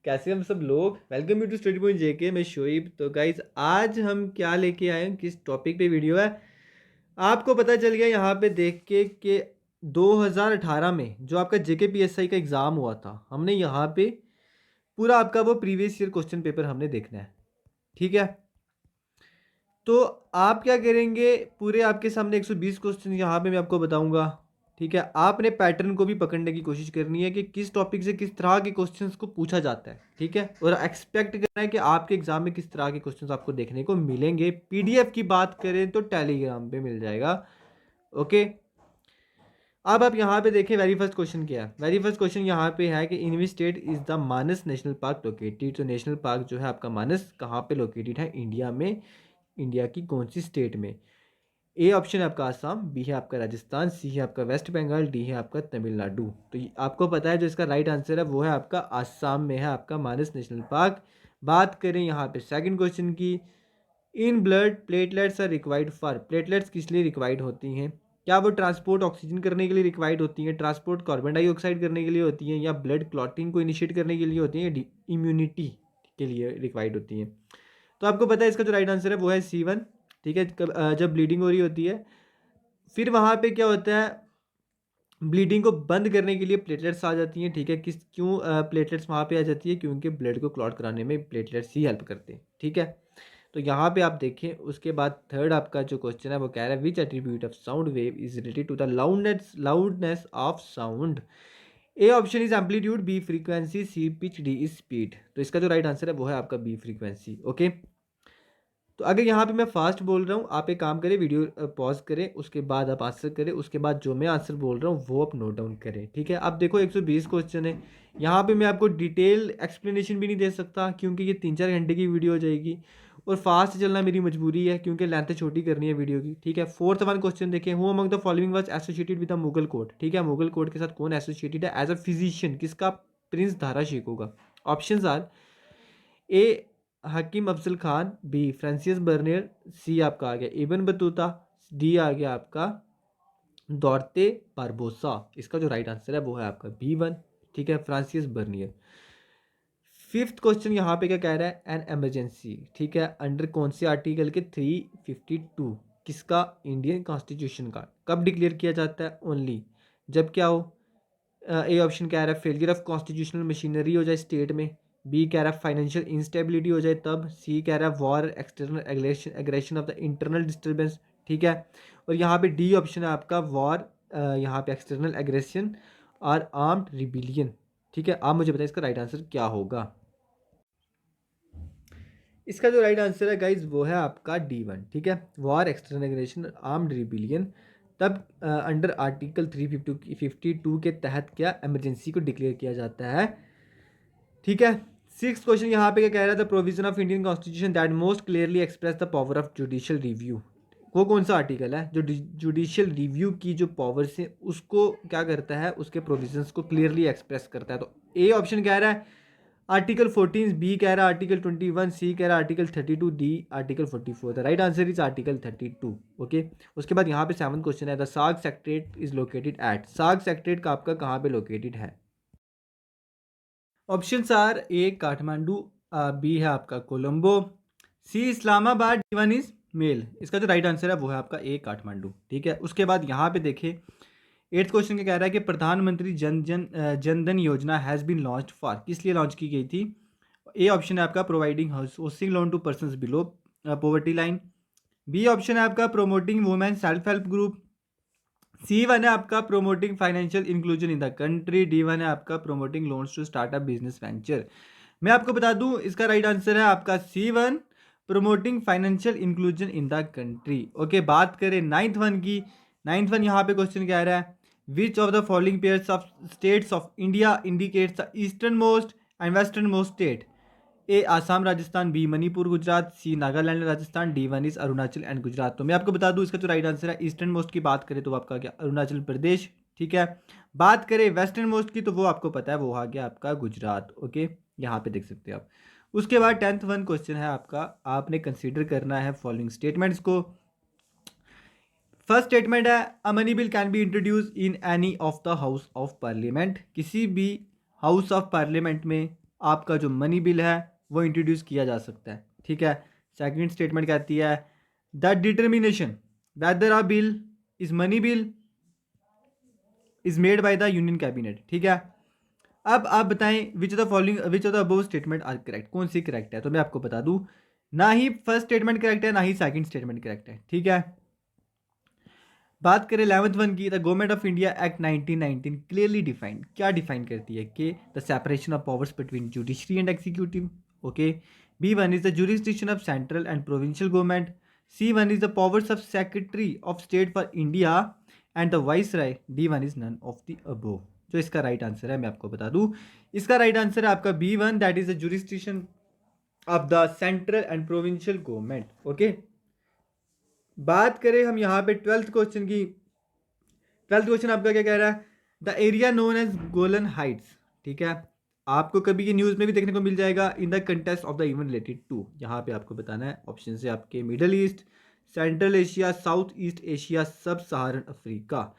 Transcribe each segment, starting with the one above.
कैसे हम सब लोग। Welcome you to study point JK. मैं शोएब। तो गाइज आज हम क्या लेके आए हैं, किस टॉपिक पे वीडियो है आपको पता चल गया यहाँ पे देख के कि 2018 में जो आपका जेके पीएसआई का एग्ज़ाम हुआ था, हमने यहाँ पे पूरा आपका वो प्रीवियस ईयर क्वेश्चन पेपर हमने देखना है। ठीक है, तो आप क्या करेंगे, पूरे आपके सामने 120 क्वेश्चन यहाँ पे मैं आपको बताऊंगा। ठीक है, आपने पैटर्न को भी पकड़ने की कोशिश करनी है कि किस टॉपिक से किस तरह के क्वेश्चंस को पूछा जाता है। ठीक है, और एक्सपेक्ट करना है कि आपके एग्जाम में किस तरह के क्वेश्चंस आपको देखने को मिलेंगे। पीडीएफ की बात करें तो टेलीग्राम पे मिल जाएगा। ओके, अब आप यहाँ पे देखें वेरी फर्स्ट क्वेश्चन क्या है। वेरी फर्स्ट क्वेश्चन यहाँ पे है कि in which state is the Manas national park located. तो नेशनल पार्क जो है आपका मानस कहाँ पे लोकेटेड है इंडिया में, इंडिया की कौन सी स्टेट में। ए ऑप्शन है आपका आसाम, बी है आपका राजस्थान, सी है आपका वेस्ट बंगाल, डी है आपका तमिलनाडु। तो आपको पता है जो इसका राइट आंसर है वो है आपका आसाम में है आपका मानस नेशनल पार्क। बात करें यहाँ पे सेकंड क्वेश्चन की, in blood platelets are required for. Platelets किस लिए रिक्वायर्ड होती हैं? क्या वो ट्रांसपोर्ट ऑक्सीजन करने के लिए रिक्वायर्ड होती हैं, ट्रांसपोर्ट कार्बन डाइऑक्साइड करने के लिए होती हैं, या ब्लड क्लॉटिंग को इनिशिएट करने के लिए होती हैं, या इम्यूनिटी के लिए रिक्वायर्ड होती हैं? तो आपको पता है इसका जो राइट आंसर है वो है C1। ठीक है, जब ब्लीडिंग हो रही होती है फिर वहाँ पे क्या होता है, ब्लीडिंग को बंद करने के लिए प्लेटलेट्स आ जाती हैं। ठीक है, किस क्यों प्लेटलेट्स वहाँ पे आ जाती है, क्योंकि ब्लड को क्लॉट कराने में प्लेटलेट्स ही हेल्प करते हैं। ठीक है, तो यहाँ पे आप देखें। उसके बाद थर्ड आपका जो क्वेश्चन है वो कह रहा है which attribute of sound wave is related to the loudness of sound. A option is amplitude, B frequency, C pitch, D is speed. तो इसका जो राइट आंसर है वो है आपका बी फ्रीक्वेंसी। ओके, तो अगर यहाँ पे मैं फास्ट बोल रहा हूँ, आप एक काम करें, वीडियो पॉज करें, उसके बाद आप आंसर करें, उसके बाद जो मैं आंसर बोल रहा हूँ वो आप नोट डाउन करें। ठीक है, अब देखो 120 क्वेश्चन है। यहाँ पे मैं आपको डिटेल एक्सप्लेनेशन भी नहीं दे सकता क्योंकि ये 3-4 घंटे की वीडियो हो जाएगी, और फास्ट चलना मेरी मजबूरी है क्योंकि लेंथ छोटी करनी है वीडियो की। ठीक है, फोर्थ वन क्वेश्चन देखें, who among the following was associated with the Mughal court. ठीक है, मुगल कोर्ट के साथ कौन एसोसिएटेड है एज अ फिजिशियन, किसका prince Dara Shikoh. Option are A Hakim Afzal Khan, B Francis Bernier, C आपका आ गया इबन बतूता, डी आ गया आपका दौरते बारबोसा। इसका जो राइट आंसर है वो है आपका B1। ठीक है, फ्रांसिस बर्नियर। फिफ्थ क्वेश्चन यहाँ पे क्या कह रहा है, एन इमरजेंसी। ठीक है, अंडर कौन से आर्टिकल के 352 किसका, इंडियन कॉन्स्टिट्यूशन का कब डिक्लेयर किया जाता है, ओनली जब क्या हो। ए ऑप्शन कह रहा है फेलियर ऑफ कॉन्स्टिट्यूशनल मशीनरी हो जाए स्टेट में, बी कह रहा है फाइनेंशियल इंस्टेबिलिटी हो जाए तब, सी कह रहा है war external aggression of the internal disturbance. ठीक है, और यहाँ पे डी ऑप्शन है आपका वॉर, यहाँ पे एक्सटर्नल एग्रेशन और आर्म्ड रिबिलियन। ठीक है, आप मुझे बताएं इसका राइट आंसर क्या होगा। इसका जो राइट आंसर है गाइज वो है आपका D1। ठीक है, war external aggression armed rebellion तब अंडर आर्टिकल 352 के तहत क्या इमरजेंसी को डिक्लेयर किया जाता है। ठीक है, सिक्स क्वेश्चन यहाँ पे क्या कह रहा था, provision of Indian constitution that most clearly express the power of judicial review. वो कौन सा आर्टिकल है जो जुडिशियल रिव्यू की जो पावर्स है उसको क्या करता है, उसके प्रोविजंस को क्लियरली एक्सप्रेस करता है। तो ए ऑप्शन कह रहा है आर्टिकल 14, बी कह रहा है आर्टिकल 21, सी कह रहा है article 32, D article 44। The right answer is article 32। Okay, उसके बाद यहाँ पे सेवन क्वेश्चन है, द साग सेक्रेट इज लोकेटेड एट। साग सेक्रेट का आपका कहाँ पे लोकेटेड है? Option are A Kathmandu, B है आपका Colombo, C Islamabad, D one is Male. इसका जो राइट आंसर है वो है आपका ए काठमांडू। ठीक है, उसके बाद यहाँ पे देखें एट्थ क्वेश्चन क्या कह रहा है कि प्रधानमंत्री जन धन योजना हैज़ बीन लॉन्च फॉर, किस लिए लॉन्च की गई थी? ए ऑप्शन है आपका providing housing loan to persons below poverty line, B option है आपका promoting women self help group, C1 है आपका promoting financial inclusion in the country, D1 है आपका promoting loans to startup business venture. मैं आपको बता दूं इसका राइट आंसर है आपका C1, promoting financial inclusion in the country. Okay, बात करें नाइन्थ वन की। नाइन्थ वन यहाँ पे क्वेश्चन क्या रहा है, which of the following pairs of states of India indicates the eastern most and western most state. A Assam Rajasthan, B Manipur Gujarat, C Nagaland Rajasthan, D one is Arunachal and Gujarat. तो मैं आपको बता दूं इसका जो राइट आंसर है ईस्टर्न मोस्ट की बात करें तो आपका क्या अरुणाचल प्रदेश। ठीक है, बात करें वेस्टर्न मोस्ट की तो वो आपको पता है वो आ गया आपका गुजरात। ओके, यहाँ पे देख सकते हैं आप। उसके बाद टेंथ वन क्वेश्चन है आपका, आपने कंसीडर करना है फॉलोइंग स्टेटमेंट्स को। फर्स्ट स्टेटमेंट है a money bill can be introduce in any of the house of parliament, किसी भी हाउस ऑफ पार्लियामेंट में आपका जो मनी बिल है वो इंट्रोड्यूस किया जा सकता है। ठीक है, सेकंड स्टेटमेंट कहती है that determination whether a bill is money bill is made by the union cabinet. ठीक है, अब आप बताएं which of the following which of the above statement are correct, कौन सी करेक्ट है। तो मैं आपको बता दूं, ना ही फर्स्ट स्टेटमेंट करेक्ट है ना ही सेकंड स्टेटमेंट करेक्ट है। ठीक है, बात करें 11th वन की, the government of India act 1919 clearly defined, क्या डिफाइन करती है कि the separation of powers between judiciary and executive. Okay, B1 is the jurisdiction of central and provincial government, C1 is the powers of secretary of state for India and the viceroy, D1 is none of the above. जो इसका right answer है मैं आपको बता दूं, इसका right answer है आपका B1, that is the jurisdiction of the central and provincial government. Okay, बात करें हम यहाँ पे 12th क्वेश्चन की। 12th क्वेश्चन आपका क्या कह रहा है, the area known as Golan Heights. ठीक है, आपको कभी ये न्यूज़ में भी देखने को मिल जाएगा, in the contest of the even related to. यहाँ पे आपको बताना है ऑप्शन से आपके Middle East, Central Asia, South East Asia, sub Saharan Africa.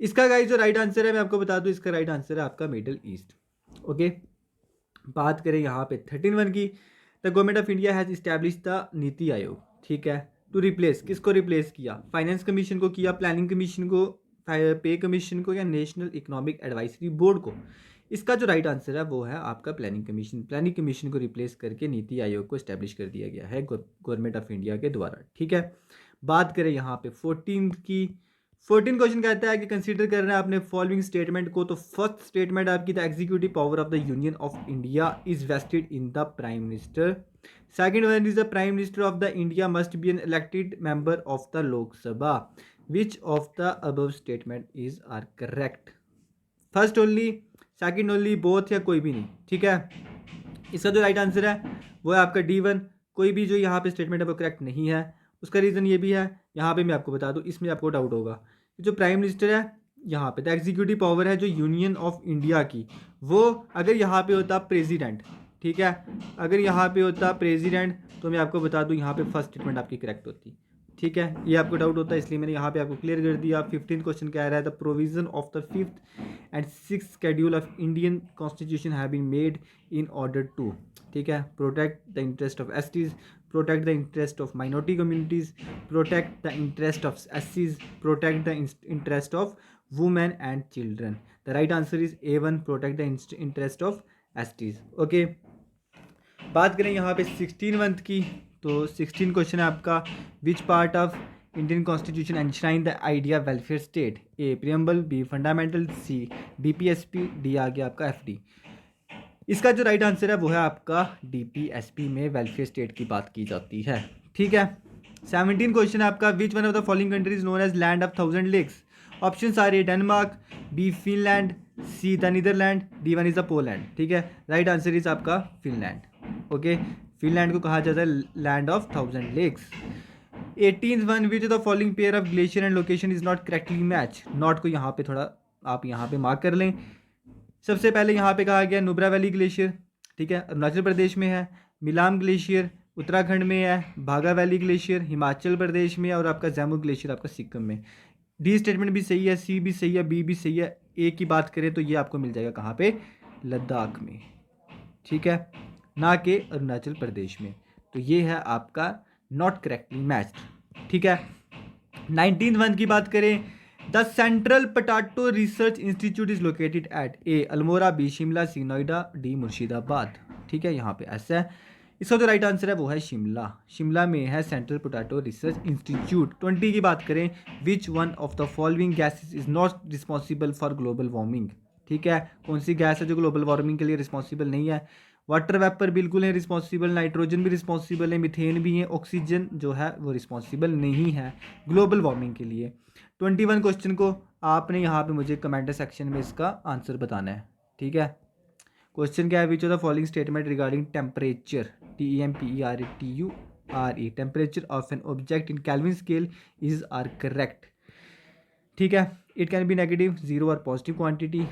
इसका गाइस जो राइट आंसर है मैं आपको बता दूं, इसका राइट आंसर है आपका मिडल ईस्ट। ओके, बात करें यहाँ पे 13 की, the government of India has establish the NITI Aayog. ठीक है, टू रिप्लेस, किसको रिप्लेस किया, फाइनेंस कमीशन को किया, प्लानिंग कमीशन को, पे कमीशन को, या नेशनल इकोनॉमिक एडवाइजरी बोर्ड को। इसका जो राइट आंसर है वो है आपका प्लानिंग कमीशन। प्लानिंग कमीशन को रिप्लेस करके नीति आयोग को इस्टेब्लिश कर दिया गया है गवर्नमेंट ऑफ इंडिया के द्वारा। ठीक है, बात करें यहाँ पे 14 की। 14 क्वेश्चन कहता है कि कंसीडर कर रहे हैं आपने फॉलोइंग स्टेटमेंट को। तो फर्स्ट स्टेटमेंट आपकी, the executive power of the union of India is vested in the prime minister. Second one is the prime minister of the India must be an elected member of the Lok Sabha. Which of the above statement is are correct, first only, second only, both, या कोई भी नहीं। ठीक है, इसका जो right answer है वो है आपका D1, कोई भी जो यहाँ पे स्टेटमेंट है वो करेक्ट नहीं है। उसका रीज़न ये भी है, यहाँ पे मैं आपको बता दूँ, इसमें आपको डाउट होगा, जो प्राइम मिनिस्टर है यहाँ पे, द एग्जीक्यूटिव पावर है जो यूनियन ऑफ इंडिया की, वो अगर यहाँ पे होता प्रेसिडेंट, ठीक है, अगर यहाँ पे होता प्रेसिडेंट तो मैं आपको बता दूँ यहाँ पे फर्स्ट स्टेटमेंट आपकी करेक्ट होती। ठीक है, ये आपको डाउट होता है इसलिए मैंने यहाँ पे आपको क्लियर कर दिया। 15 क्वेश्चन कह रहा है the provision of the 5th and 6th schedule of Indian constitution have been made in order to, ठीक है, protect the interest of STs, protect the interest of minority communities, protect the interest of SCs, protect the interest of women and children. The right answer is A1, protect the interest of STs। Okay, बात करें यहाँ पे 16th की। तो 16 question है आपका, which part of Indian constitution enshrine the idea welfare state, A preamble, B fundamental, C DPSP, D आ गया आपका FD। इसका जो राइट आंसर है वो है आपका DPSP में वेलफेयर स्टेट की बात की जाती है। ठीक है, 17 क्वेश्चन है आपका, which one of the following countries known as land of 1000 lakes. Option आ रही है Denmark, B Finland, C the Netherland, D1 is the Poland. ठीक है, राइट आंसर इज आपका फिनलैंड। ओके, फिनलैंड को कहा जाता है land of 1000 lakes. 18th one, which the following pair of glacier and location is not correctly match. Not को यहाँ पे थोड़ा आप यहाँ पे मार्क कर लें। सबसे पहले यहाँ पे कहा गया नुब्रा वैली ग्लेशियर, ठीक है, अरुणाचल प्रदेश में है। मिलाम ग्लेशियर उत्तराखंड में है। भागा वैली ग्लेशियर हिमाचल प्रदेश में है। और आपका जैमू ग्लेशियर आपका सिक्किम में। डी स्टेटमेंट भी सही है, C भी सही है, B भी सही है। ए की बात करें तो ये आपको मिल जाएगा कहाँ पे, लद्दाख में, ठीक है, ना कि अरुणाचल प्रदेश में। तो ये है आपका नॉट करेक्टली मैच्ड। ठीक है, 19th वन की बात करें, the central potato research institute is located eight A Almora, B Shimla, C Noida, D Murshidabad. ठीक है, यहाँ पे ऐसा है। इसका जो राइट आंसर है वो है शिमला। शिमला में है सेंट्रल पोटैटो रिसर्च इंस्टीट्यूट। 20 की बात करें, विच one of the following gases is not responsible for global warming. ठीक है, कौन सी गैस है जो ग्लोबल वार्मिंग के लिए रिस्पॉन्सिबल नहीं है। वाटर वेपर बिल्कुल है रिस्पॉन्सिबल, नाइट्रोजन भी रिस्पॉन्सिबल है, मीथेन भी है, ऑक्सीजन जो है वो रिस्पॉन्सिबल नहीं है ग्लोबल वार्मिंग के लिए। 21 क्वेश्चन को आपने यहाँ पे मुझे कमेंट सेक्शन में इसका आंसर बताना है। ठीक है, क्वेश्चन क्या है, which of the following statement regarding temperature, TEMPERATURE, temperature of an object in Kelvin scale is are correct. ठीक है, it can be negative, zero और positive quantity.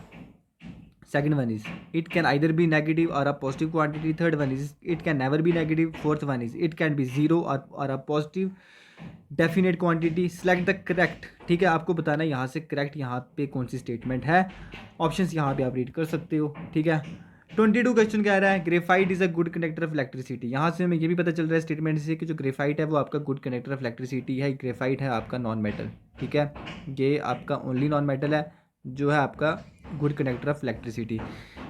Second one is it can either be negative or a positive quantity. Third one is it can never be negative. Fourth one is it can be zero or a positive definite quantity. Select the correct। ठीक है, आपको बताना है यहाँ से correct यहाँ पे कौन सी स्टेटमेंट है। ऑप्शंस यहाँ पे आप रीड कर सकते हो। ठीक है, 22 क्वेश्चन कह रहा है graphite is a good conductor of electricity. यहाँ से हमें ये भी पता चल रहा है स्टेटमेंट से कि जो ग्रेफाइट है वो आपका गुड कंडक्टर ऑफ इलेक्ट्रिसिटी है। ग्रेफाइट है आपका नॉन मेटल, ठीक है, ये आपका ओनली नॉन मेटल है जो है आपका good conductor of electricity.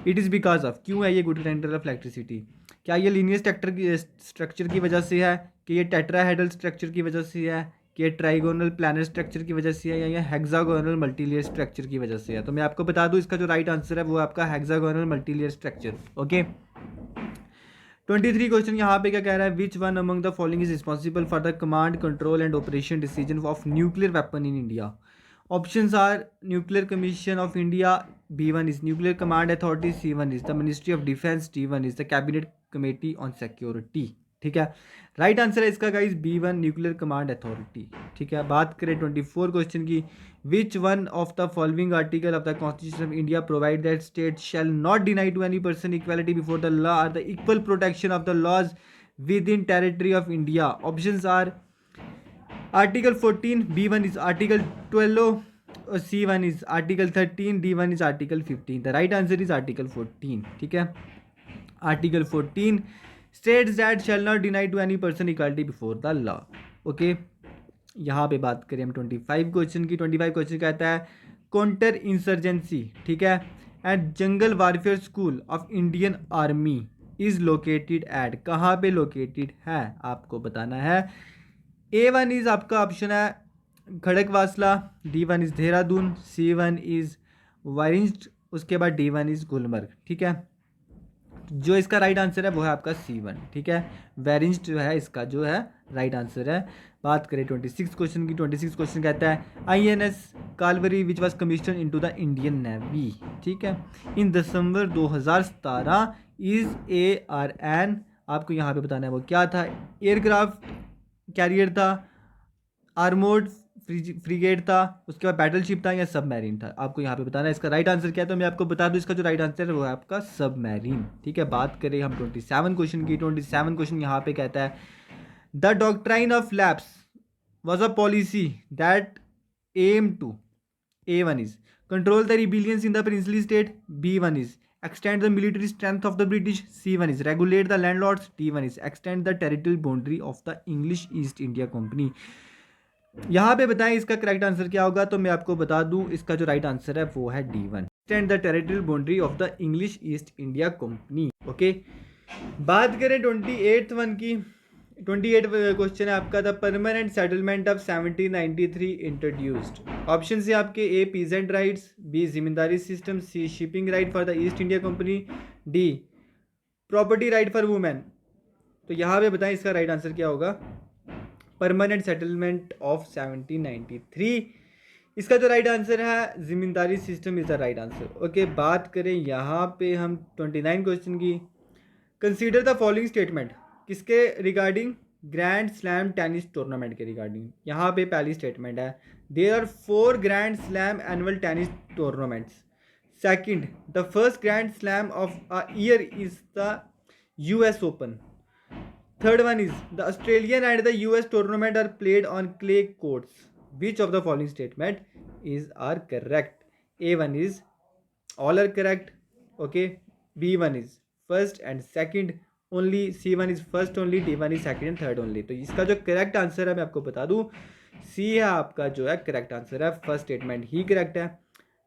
It is because of, क्यों है ये गुड कंडक्टर ऑफ इलेक्ट्रिसिटी? क्या ये लीनियर स्ट्रक्चर की वजह से है, कि ये टेट्राहेड्रल स्ट्रक्चर की वजह से है, कि ये ट्राइगोनल प्लानर स्ट्रक्चर की वजह से है, या ये हेक्सागोनल मल्टीलेयर स्ट्रक्चर की वजह से है? तो मैं आपको बता दूं इसका जो राइट आंसर है वो आपका hexagonal multilayer structure. Okay, 23 question यहाँ पे क्या कह रहा है, which one among the following is responsible for the command control and operation decision of nuclear weapon in India? Options are nuclear commission of India, B1 is nuclear command authority, C1 is the ministry of defense, D1 is the cabinet committee on security। ठीक है, right answer है इसका guys B1 nuclear command authority. ठीक है, बात करें 24 question की, which one of the following article of the constitution of India provide that state shall not deny to any person equality before the law or the equal protection of the laws within territory of India? Options are article 14, B1 is article 12, C1 is article 13, D1 is article 15। The right answer is article 14। ठीक है, article 14 states that shall not deny to any person equality before the law. Okay, यहाँ पे बात करें हम 25 question की। 25 question कहता है काउंटर इंसर्जेंसी, ठीक है, and jungle warfare school of Indian army is located eight, कहाँ पे लोकेटेड है आपको बताना है। A1 इज आपका ऑप्शन है Khadakwasla, D1 is Dehradun, C1 is वारिंज, उसके बाद D1 इज गुलमर्ग। ठीक है, जो इसका राइट आंसर है वो है आपका C1। ठीक है, वेरिंज जो है इसका जो है राइट आंसर है। बात करें 26 क्वेश्चन की। 26 क्वेश्चन कहता है INS Kalvari which was commission into the Indian navy. ठीक है, इन दिसंबर 2017 इज ARN, आपको यहाँ पे बताना है वो क्या था, एयरक्राफ्ट कैरियर था, आर्मोर्ड फ्रिगेट था, उसके बाद बैटलशिप था, या सबमरीन था? आपको यहाँ पे बताना है इसका राइट आंसर क्या है। तो मैं आपको बता दूं इसका जो राइट आंसर है वो है आपका सबमरीन। ठीक है, बात करें हम 27 क्वेश्चन की। 27 क्वेश्चन यहाँ पे कहता है the doctrine of lapse was a policy that aim to, A1 is control the rebellions in the princely state, B1 is extend the military strength of the British, C1 is regulate the landlords, D1 is extend the territorial boundary of the English East India Company। यहाँ पे बताएं इसका correct answer क्या होगा। तो मैं आपको बता दूं इसका जो राइट आंसर है वो है D1, extend the territorial boundary of the English East India Company। Okay, बात करें 28 वन की। 28 क्वेश्चन है आपका, the permanent settlement of 1793 introduced. Option है आपके A पीजेंट राइट्स, B जिम्मेदारी system, C shipping right for the east India company, D property right for women. तो यहाँ पे बताएं इसका राइट आंसर क्या होगा। परमानेंट सेटलमेंट ऑफ 1793, इसका जो राइट आंसर है जिम्मेदारी system is the right answer. Okay, बात करें यहाँ पे हम 29 क्वेश्चन की। कंसीडर द फॉलोइंग स्टेटमेंट, किसके regarding, grand slam tennis tournament के रिगार्डिंग। यहाँ पे पहली स्टेटमेंट है there are 4 grand slam annual tennis tournaments. Second, the first grand slam of a year is the US Open. Third one is the Australian and the US tournament are played on clay courts. Which of the following statement is are correct? A1 is all are correct, okay, B1 is first and second only, C1 is first only, D1 is second and third only. तो इसका जो correct answer है मैं आपको बता दूं C है आपका जो है करेक्ट आंसर है, फर्स्ट स्टेटमेंट ही करेक्ट है।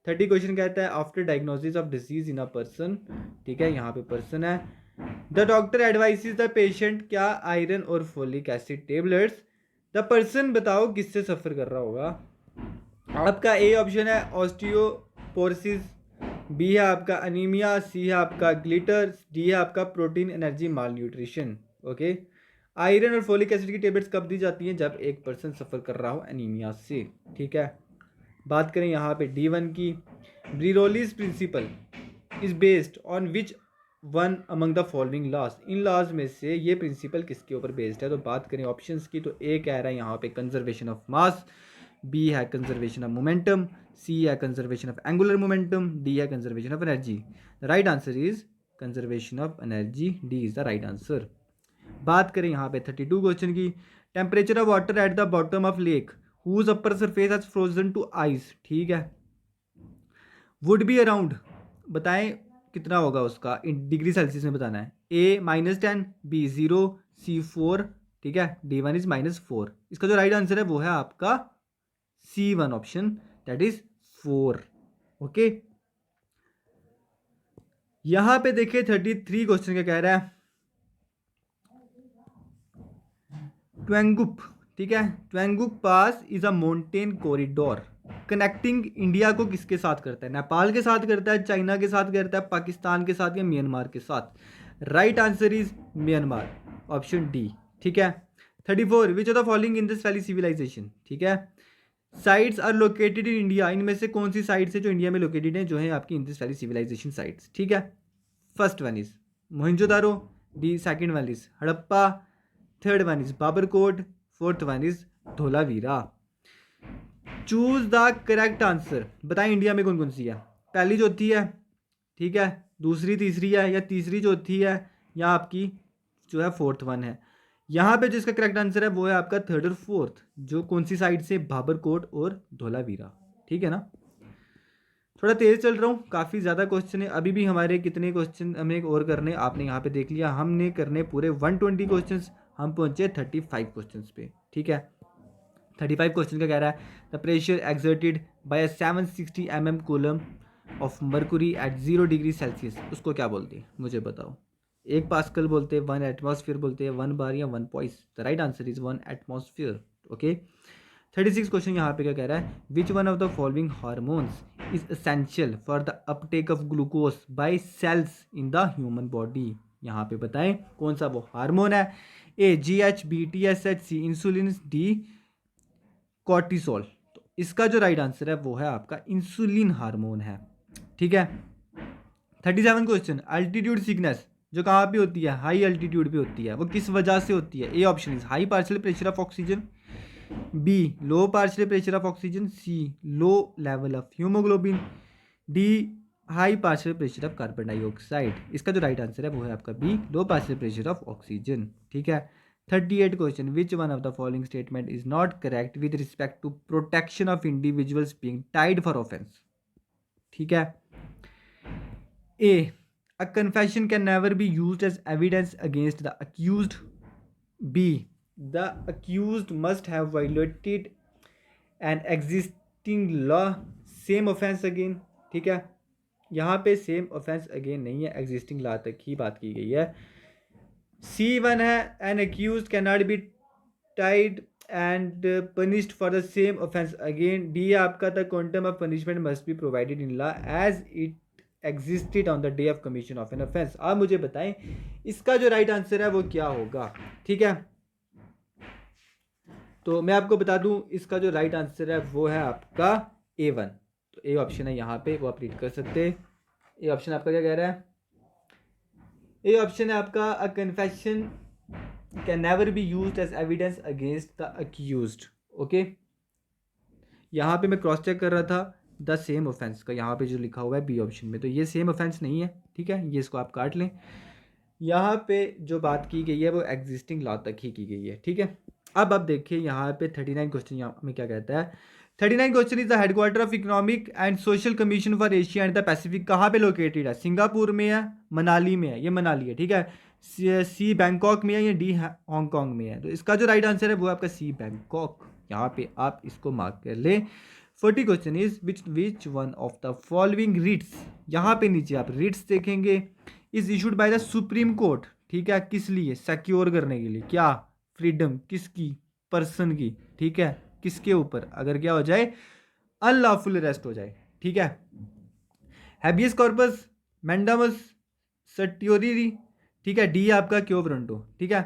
30 क्वेश्चन कहता है after diagnosis of disease in a person, ठीक है, यहाँ पे पर्सन है, the doctor advices the patient क्या आयरन और folic acid tablets. The person बताओ किससे सफ़र कर रहा होगा। आपका A ऑप्शन है ऑस्टियोपोरोसिस, B है आपका अनीमिया, C है आपका ग्लिटर, D है आपका प्रोटीन एनर्जी माल न्यूट्रिशन। ओके, आयरन और फोलिक एसिड की टेबलेट्स कब दी जाती हैं, जब एक पर्सन सफ़र कर रहा हो एनीमिया से। ठीक है, बात करें यहाँ पे D1 की। ब्रीरोलीज principle is based on which one among the following laws. इन लॉज में से ये प्रिंसिपल किसके ऊपर बेस्ड है। तो बात करें ऑप्शंस की, तो A कह रहा है यहाँ पे कंजर्वेशन ऑफ मास, B है कंजर्वेशन ऑफ मोमेंटम, C है conservation of angular momentum, D है conservation of energy. The right answer is conservation of energy, D is the right answer. बात करें यहाँ पे 32 क्वेश्चन की। Temperature of water at the bottom of lake whose upper surface has frozen to ice, ठीक है, would be around, बताएं कितना होगा उसका डिग्री सेल्सियस में बताना है। A-10, B0, C4, ठीक है, D1 इज -4। इसका जो राइट आंसर है वो है आपका C1 option, that is 4। Okay, यहां पे देखिए 33 क्वेश्चन क्या कह रहा है। ट्वेंगुप, ठीक है, ट्वेंगुप pass is a mountain corridor connecting India को किसके साथ करता है? नेपाल के साथ करता है, चाइना के साथ करता है, पाकिस्तान के साथ या म्यांमार के साथ? Right answer is Myanmar, option D, ठीक है। 34 which of the following Indus valley civilisation, ठीक है, sites are located in India, इनमें से कौन सी साइट्स है जो इंडिया में लोकेटेड है, जो है आपकी इंडस वैली सिविलाइजेशन साइट्स, ठीक है। First one is Mohenjodaro, D second one is Harappa, third one is Babarkot, fourth one is Dholavira. Choose the correct answer, बताएं इंडिया में कौन कौन सी है? पहली चौथी है, ठीक है, दूसरी तीसरी है, या तीसरी चौथी है, या आपकी जो है फोर्थ वन है। यहाँ पे जिसका करेक्ट आंसर है वो है आपका थर्ड और फोर्थ, जो कौन सी साइड से? बाबरकोट और धोलावीरा, ठीक है ना। थोड़ा तेज चल रहा हूँ, काफ़ी ज़्यादा क्वेश्चन है, अभी भी हमारे कितने क्वेश्चन हमें और करने, आपने यहाँ पे देख लिया, हमने करने पूरे 120 क्वेश्चन, हम पहुँचे 35 क्वेश्चन पे, ठीक है। 35 क्वेश्चन का कह रहा है the pressure exerted by a 760 mm column of mercury at 0 degree Celsius, उसको क्या बोलते हैं मुझे बताओ? 1 पास्कल बोलते हैं, 1 एटमॉस्फेयर बोलते हैं, 1 बार या 1 poise? The right answer is 1 atmosphere. Okay, 36 question यहाँ पे क्या कह रहा है? Which one of the following hormones is essential for the uptake of glucose by cells in the human body? यहाँ पे बताएं कौन सा वो हार्मोन है? A GH, B TSH, C insulin, D cortisol. तो इसका जो राइट आंसर है वो है आपका इंसुलिन हार्मोन है, ठीक है। 37 क्वेश्चन, अल्टीट्यूड सिकनेस जो कहाँ पे होती है? हाई अल्टीट्यूड पे होती है, वो किस वजह से होती है? A option is high partial pressure of oxygen, B low partial pressure of oxygen, C low level of haemoglobin, D high partial pressure of carbon dioxide. इसका जो राइट आंसर है वो है आपका B low partial pressure of oxygen, ठीक है। 38 question, which one of the following statement is not correct with respect to protection of individuals being टाइड for offence, ठीक है। ए अ confession can never be used as evidence against the accused, B the accused must have violated an existing law, same offence again, ठीक है। यहाँ पे same offence again नहीं है, existing law तक ही बात की गई है। C1 है an accused can not be टाइड and punished for the same offence again, D आपका the quantum of punishment must be provided in law as it existed on the day of commission of an offence. आप मुझे बताएं इसका जो right answer है वो क्या होगा, ठीक है। तो मैं आपको बता दूं इसका जो राइट आंसर है वो है आपका A1, तो ए ऑप्शन है यहाँ पे, वो आप रीड कर सकते हैं। ए ऑप्शन आपका क्या कह रहा है? ए ऑप्शन है आपका a confession can never be used as evidence against the accused. Okay, यहाँ पे मैं क्रॉस चेक कर रहा था द सेम ऑफेंस का, यहाँ पे जो लिखा हुआ है बी ऑप्शन में, तो ये सेम ऑफेंस नहीं है, ठीक है, ये इसको आप काट लें। यहाँ पे जो बात की गई है वो एग्जिस्टिंग लॉ तक ही की गई है, ठीक है। अब आप देखिए यहाँ पे 39 क्वेश्चन यहाँ में क्या कहता है? 39 question is the headquarter of economic and social commission for Asia and the Pacific कहाँ पे लोकेटेड है? सिंगापुर में है, मनाली में है, ये मनाली है, ठीक है। सी बैंकॉक में है या डी हांगकॉन्ग में है? तो इसका जो राइट आंसर है वो आपका सी बैंकॉक, यहाँ पे आप इसको मार्क कर ले। 40 question is which one of the following writs, यहाँ पे नीचे आप रिट्स देखेंगे, is issued by the Supreme Court, ठीक है, किस लिए? सिक्योर करने के लिए, क्या? फ्रीडम किसकी? पर्सन की, ठीक है, किसके ऊपर? अगर क्या हो जाए? अनलॉफुल अरेस्ट हो जाए, ठीक है। हैबियस कॉर्पस, मैंडामस, सर्टियोरी, ठीक है, डी आपका क्यो वारंटो, ठीक है।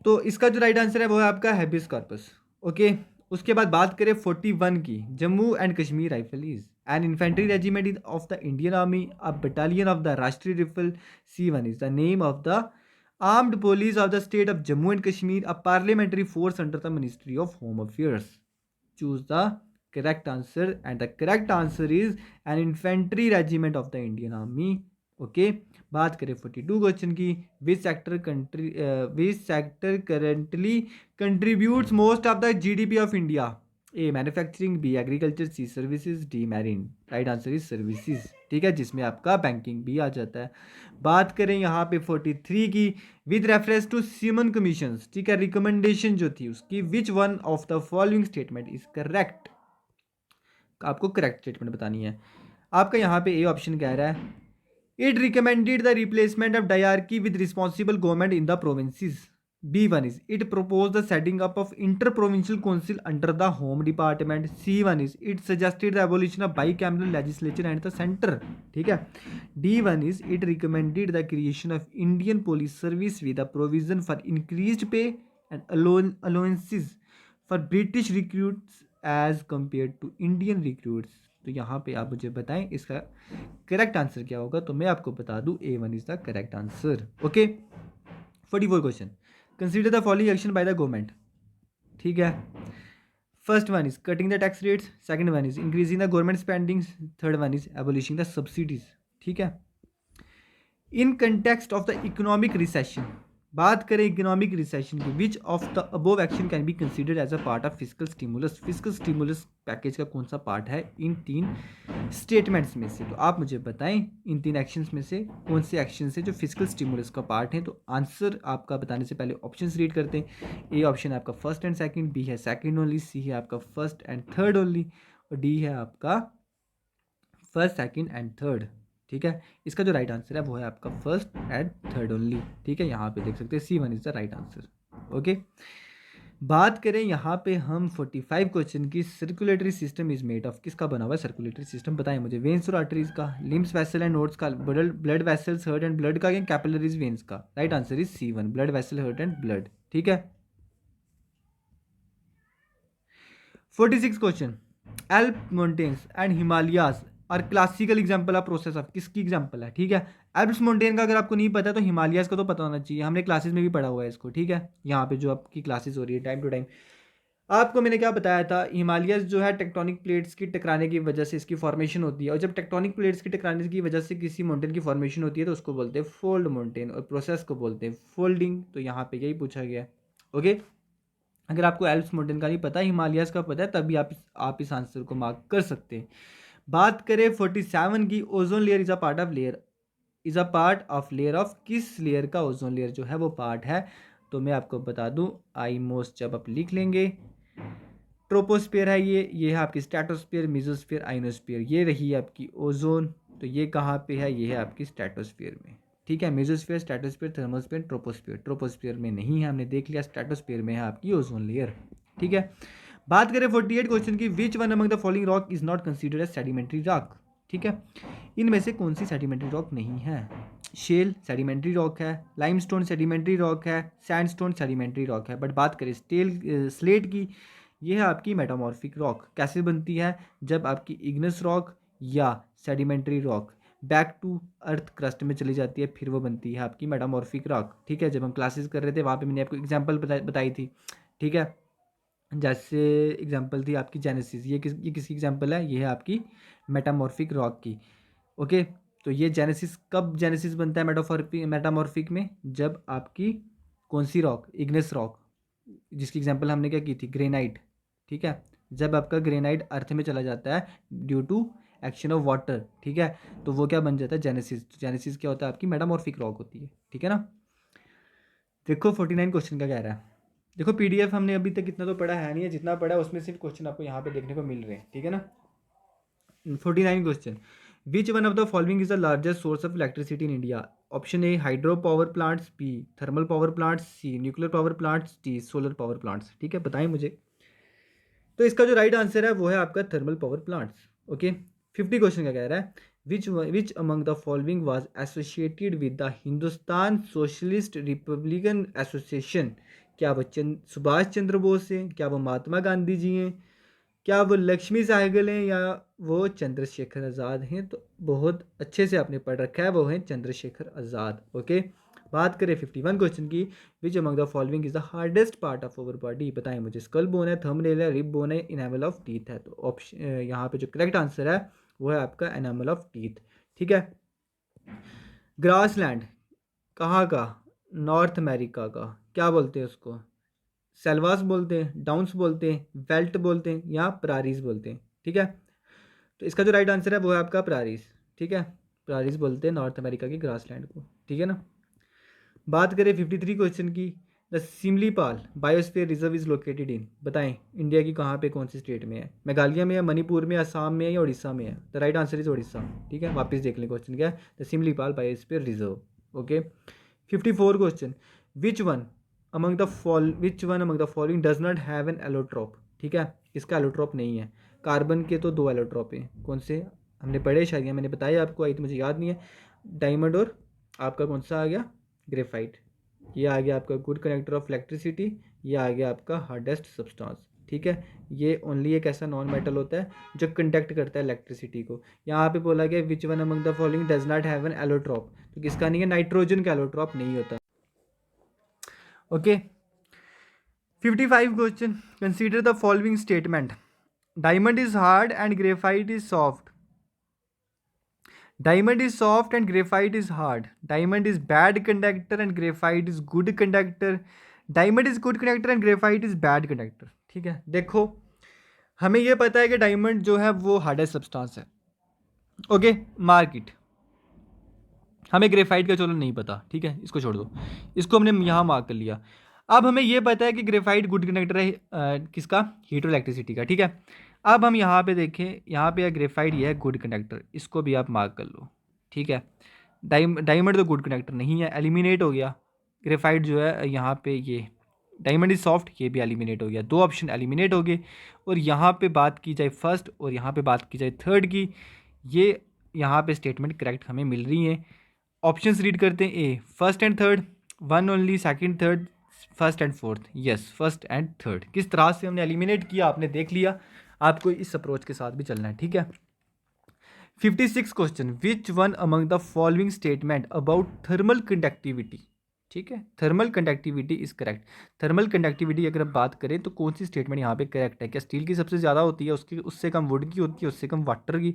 तो इसका जो राइट आंसर है वो है आपका हैबियस कॉर्पस। ओके, उसके बाद बात करें 41 की, Jammu and Kashmir rifles an infantry regiment of the Indian army, a battalion of the Rashtriya rifle, C1 is the name of the armed police of the state of Jammu and Kashmir, a parliamentary force under the ministry of home affairs. Choose the correct answer and the correct answer is an infantry regiment of the Indian army. Okay, बात करें 42 question की, which sector currently contributes most of the GDP of India? A manufacturing, B agriculture, C services, D marine. Right answer is services, ठीक है, जिसमें आपका banking भी आ जाता है। बात करें यहाँ पे 43 की, with reference to Simon Commission, ठीक है, रिकमेंडेशन जो थी उसकी, which one of the following statement is correct. आपको करेक्ट स्टेटमेंट बतानी है। आपका यहाँ पे ए ऑप्शन कह रहा है it recommended the replacement of dyarchy with responsible government in the provinces. B1 is it proposed the setting up of inter-provincial council under the home department. C1 is it suggested the abolition of bicameral legislature and the center. ठीक है। D1 is it recommended the creation of Indian police service with a provision for increased pay and allowances for British recruits as compared to Indian recruits. तो यहाँ पे आप मुझे बताएं इसका correct answer क्या होगा। तो मैं आपको बता दूं A1 is the correct answer. Okay, 44 question, consider the following action by the government. ठीक है, first one is cutting the tax rates, second one is increasing the government spending, third one is abolishing the subsidies. ठीक है, in context of the economic recession, बात करें economic recession की, which of the above action can be considered as a part of physical stimulus. Physical stimulus package का कौन सा part है इन तीन स्टेटमेंट्स में से। तो आप मुझे बताएं इन तीन एक्शंस में से कौन से एक्शन है जो फिजिकल स्टिमुलस का पार्ट है। तो आंसर आपका बताने से पहले ऑप्शंस रीड करते हैं। ए ऑप्शन है आपका फर्स्ट एंड सेकंड, बी है सेकंड ओनली, सी है आपका फर्स्ट एंड थर्ड ओनली, और डी है आपका फर्स्ट सेकंड एंड थर्ड। ठीक है, इसका जो राइट आंसर है वो है आपका फर्स्ट एंड थर्ड ओनली। ठीक है, यहाँ पे देख सकते हैं C1 is the right answer. Okay, बात करें यहाँ पे हम 45 क्वेश्चन की, circulatory system is made of, किसका बना हुआ है सर्कुलेटरी सिस्टम, बताएं मुझे। वेन्स और आर्टरीज का, लिम्स वेसल एंड नोड्स का, blood vessels heart and blood का, या कैपिलरीज वेन्स का। Right answer is C1, blood vessel heart and blood. ठीक है, 46 question, Alp mountains and Himalayas are classical example of process of, किसकी example है। ठीक है, एल्प्स माउंटेन का अगर आपको नहीं पता है तो हिमालयाज का तो पता होना चाहिए, हमने क्लासेस में भी पढ़ा हुआ है इसको। ठीक है, यहाँ पे जो आपकी क्लासेस हो रही है टाइम टू टाइम, आपको मैंने क्या बताया था, हिमालयाज जो है टेक्टोनिक प्लेट्स की टकराने की वजह से इसकी फॉर्मेशन होती है, और जब टेक्टोनिक प्लेट्स की टकराने की वजह से किसी माउंटेन की फॉर्मेशन होती है तो उसको बोलते हैं फोल्ड माउंटेन, और प्रोसेस को बोलते हैं फोल्डिंग। तो यहाँ पे यही पूछा गया। ओके, अगर आपको एल्प्स माउंटेन का नहीं पता, हिमालयाज का पता है, तभी आप इस आंसर को मार्क कर सकते हैं। बात करें 47 की, ozone layer is a part of layer, is a part of layer of, किस लेयर का ओजोन लेयर जो है वो पार्ट है। तो मैं आपको बता दूं, आई मोस्ट जब आप लिख लेंगे, ट्रोपोस्फीयर है ये है आपकी स्ट्रेटोस्फीयर, मेसोस्फीयर, आइनोस्फीयर, ये रही आपकी ओजोन। तो ये कहाँ पे है, ये है आपकी स्ट्रेटोस्फीयर में। ठीक है, mesosphere, stratosphere, thermosphere, troposphere. Troposphere में नहीं है, हमने देख लिया, स्ट्रेटोस्फीयर में है आपकी ओजोन लेयर। ठीक है, बात करें 48 क्वेश्चन की, which one among the following rock is not considered as sedimentary rock. ठीक है, इनमें से कौन सी सेडिमेंट्री रॉक नहीं है। शेल सेडिमेंट्री रॉक है, लाइमस्टोन सेडिमेंट्री रॉक है, सैंडस्टोन सेडिमेंट्री रॉक है। बट बात करें स्लेट की, यह है आपकी मेटामॉर्फिक रॉक। कैसे बनती है, जब आपकी इग्नस रॉक या sedimentary rock back to earth crust में चली जाती है, फिर वो बनती है आपकी मेटामॉर्फिक रॉक। ठीक है, जब हम क्लासेस कर रहे थे वहाँ पे मैंने आपको एग्जांपल बताई थी। ठीक है, जैसे एग्जांपल थी आपकी जेनेसिस, ये किसकी एग्जांपल है, ये है आपकी मेटामॉर्फिक रॉक की। ओके, तो ये जेनेसिस, कब जेनेसिस बनता है मेटामॉर्फिक में, जब आपकी कौन सी रॉक, इग्नेस रॉक, जिसकी एग्जांपल हमने क्या की थी, ग्रेनाइट। ठीक है, जब आपका ग्रेनाइट अर्थ में चला जाता है due to action of water, ठीक है, तो वो क्या बन जाता है, जेनेसिस। जेनेसिस क्या होता है, आपकी मेटामॉर्फिक रॉक होती है। ठीक है ना, देखो 49 क्वेश्चन का कह रहा है। देखो PDF हमने अभी तक इतना तो पढ़ा है नहीं है, जितना पढ़ा है उसमें सिर्फ क्वेश्चन आपको यहाँ पे देखने को मिल रहे हैं। ठीक है ना, 49 question, which one of the following is the largest source of electricity in India. Option A hydro power plants, B thermal power plants, C nuclear power plants, D solar power plants. ठीक है, बताएं मुझे। तो इसका जो right answer है वो है आपका thermal power plants. Okay, 50 question का कह रहा है, which among the following was associated with the Hindustan socialist Republican association. क्या वो सुभाष चंद्र बोस हैं, क्या वो महात्मा गांधी जी हैं, क्या वो लक्ष्मी सहगल हैं, या वो चंद्रशेखर आज़ाद हैं। तो बहुत अच्छे से आपने पढ़ रखा है, वो हैं चंद्रशेखर आज़ाद। ओके, बात करें 51 क्वेश्चन की, which among the following is the hardest part of our body. बताएं मुझे, स्कल बोन है, थंबनेल है, रिब बोन है, इनेमल ऑफ टीथ है। तो ऑप्शन यहाँ पे जो करेक्ट आंसर है वो है आपका एनामल ऑफ टीथ। ठीक है, ग्रासलैंड कहाँ का, नॉर्थ अमेरिका का, क्या बोलते हैं उसको, सेल्वास बोलते हैं, डाउन्स बोलते हैं, वेल्ट बोलते हैं या प्रारीज बोलते हैं। ठीक है, तो इसका जो राइट आंसर है वो है आपका प्रारीज। ठीक है, प्रारीज बोलते हैं नॉर्थ अमेरिका की ग्रासलैंड को। ठीक है ना। बात करें 53 क्वेश्चन की, the Similipal biosphere reserve is located in, बताएं इंडिया की कहाँ पे, कौन सी स्टेट में है? मेघालय में है, मणिपुर में, असम में या उड़ीसा में है? The right answer is Orissa. ठीक है, वापस देख लें क्वेश्चन क्या है, the Similipal biosphere reserve. Okay. 54 question, which one among the following does not have an allotrope? ठीक है, इसका एलोट्रॉप नहीं है। कार्बन के तो 2 एलोट्रॉप हैं, कौन से हमने पढ़े शायद, या मैंने बताया आपको, आई तो मुझे याद नहीं है। डायमंड और आपका कौन सा आ गया, ग्रेफाइट। ये आ गया आपका गुड कंडक्टर ऑफ इलेक्ट्रिसिटी, ये आ गया आपका हार्डेस्ट सब्सटेंस। ठीक है, ये ओनली एक ऐसा नॉन मेटल होता है जो कंडक्ट करता है इलेक्ट्रिसिटी को। यहाँ पे बोला गया विच one among the following does not have an allotrope, तो किसका नहीं है, नाइट्रोजन का एलोट्रॉप नहीं होता। Okay. 55 question, consider the following statement, diamond is hard and graphite is soft, diamond is soft and graphite is hard, diamond is bad conductor and graphite is good conductor, diamond is good conductor and graphite is bad conductor। ठीक है, देखो हमें ये पता है कि diamond जो है वो हार्डेस्ट सब्सटेंस है। Okay, market. हमें ग्रेफाइट का चलो नहीं पता, ठीक है, इसको छोड़ दो, इसको हमने यहाँ मार्क कर लिया। अब हमें ये पता है कि ग्रेफाइट गुड कंडक्टर है किसका, हीट और इलेक्ट्रिसिटी का। ठीक है, अब हम यहाँ पे देखें, यहाँ पे ग्रेफाइट ये है गुड कंडक्टर, इसको भी आप मार्क कर लो। ठीक है, डायमंड तो गुड कंडक्टर नहीं है, एलिमिनेट हो गया। ग्रेफाइट जो है यहाँ पे ये डायमंड इज सॉफ्ट, ये भी एलिमिनेट हो गया, 2 ऑप्शन एलिमिनेट हो गए। और यहाँ पे बात की जाए फर्स्ट और यहाँ पे बात की जाए थर्ड की, ये यहाँ पे स्टेटमेंट करेक्ट हमें मिल रही है। ऑप्शंस रीड करते हैं, A first and third, one only, second third, first and fourth. Yes, first and third. किस तरह से हमने एलिमिनेट किया आपने देख लिया, आपको इस अप्रोच के साथ भी चलना है। ठीक है। 56 question, which one among the following statement about thermal conductivity? ठीक है, thermal conductivity is correct. Thermal conductivity अगर हम बात करें तो कौन सी स्टेटमेंट यहाँ पे करेक्ट है? क्या स्टील की सबसे ज़्यादा होती है, उसकी उससे कम वुड की होती है, उससे कम वाटर की?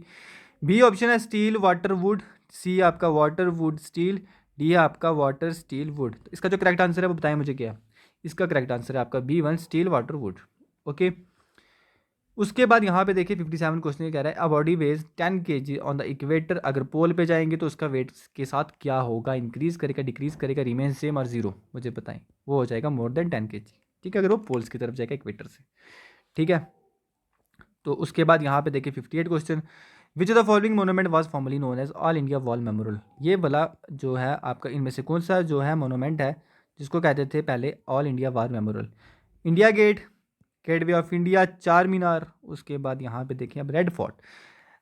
बी ऑप्शन है स्टील वाटर वुड, सी आपका वाटर वुड स्टील, डी है आपका वाटर स्टील वुड। तो इसका जो करेक्ट आंसर है वो बताएं मुझे क्या है? इसका करेक्ट आंसर है आपका B1 still water would. Okay. उसके बाद यहाँ पे देखिए 57 क्वेश्चन कह रहा है, a body weighs 10 kg on the equator, अगर पोल पे जाएंगे तो उसका वेट के साथ क्या होगा, इंक्रीज करेगा, डिक्रीज करेगा, रिमेन सेम और जीरो? मुझे बताएं। वो हो जाएगा मोर देन 10 kg। ठीक है, अगर वो पोल्स की तरफ जाएगा इक्वेटर से। ठीक है, तो उसके बाद यहाँ पे देखिए 58 question, which of the following monument was formerly known as All India War Memorial? ये वाला जो है आपका इनमें से कौन सा जो है मोनूमेंट है जिसको कहते थे पहले All India War Memorial? India Gate, Gateway of India, Char Minar, उसके बाद यहाँ पे देखें अब Red Fort.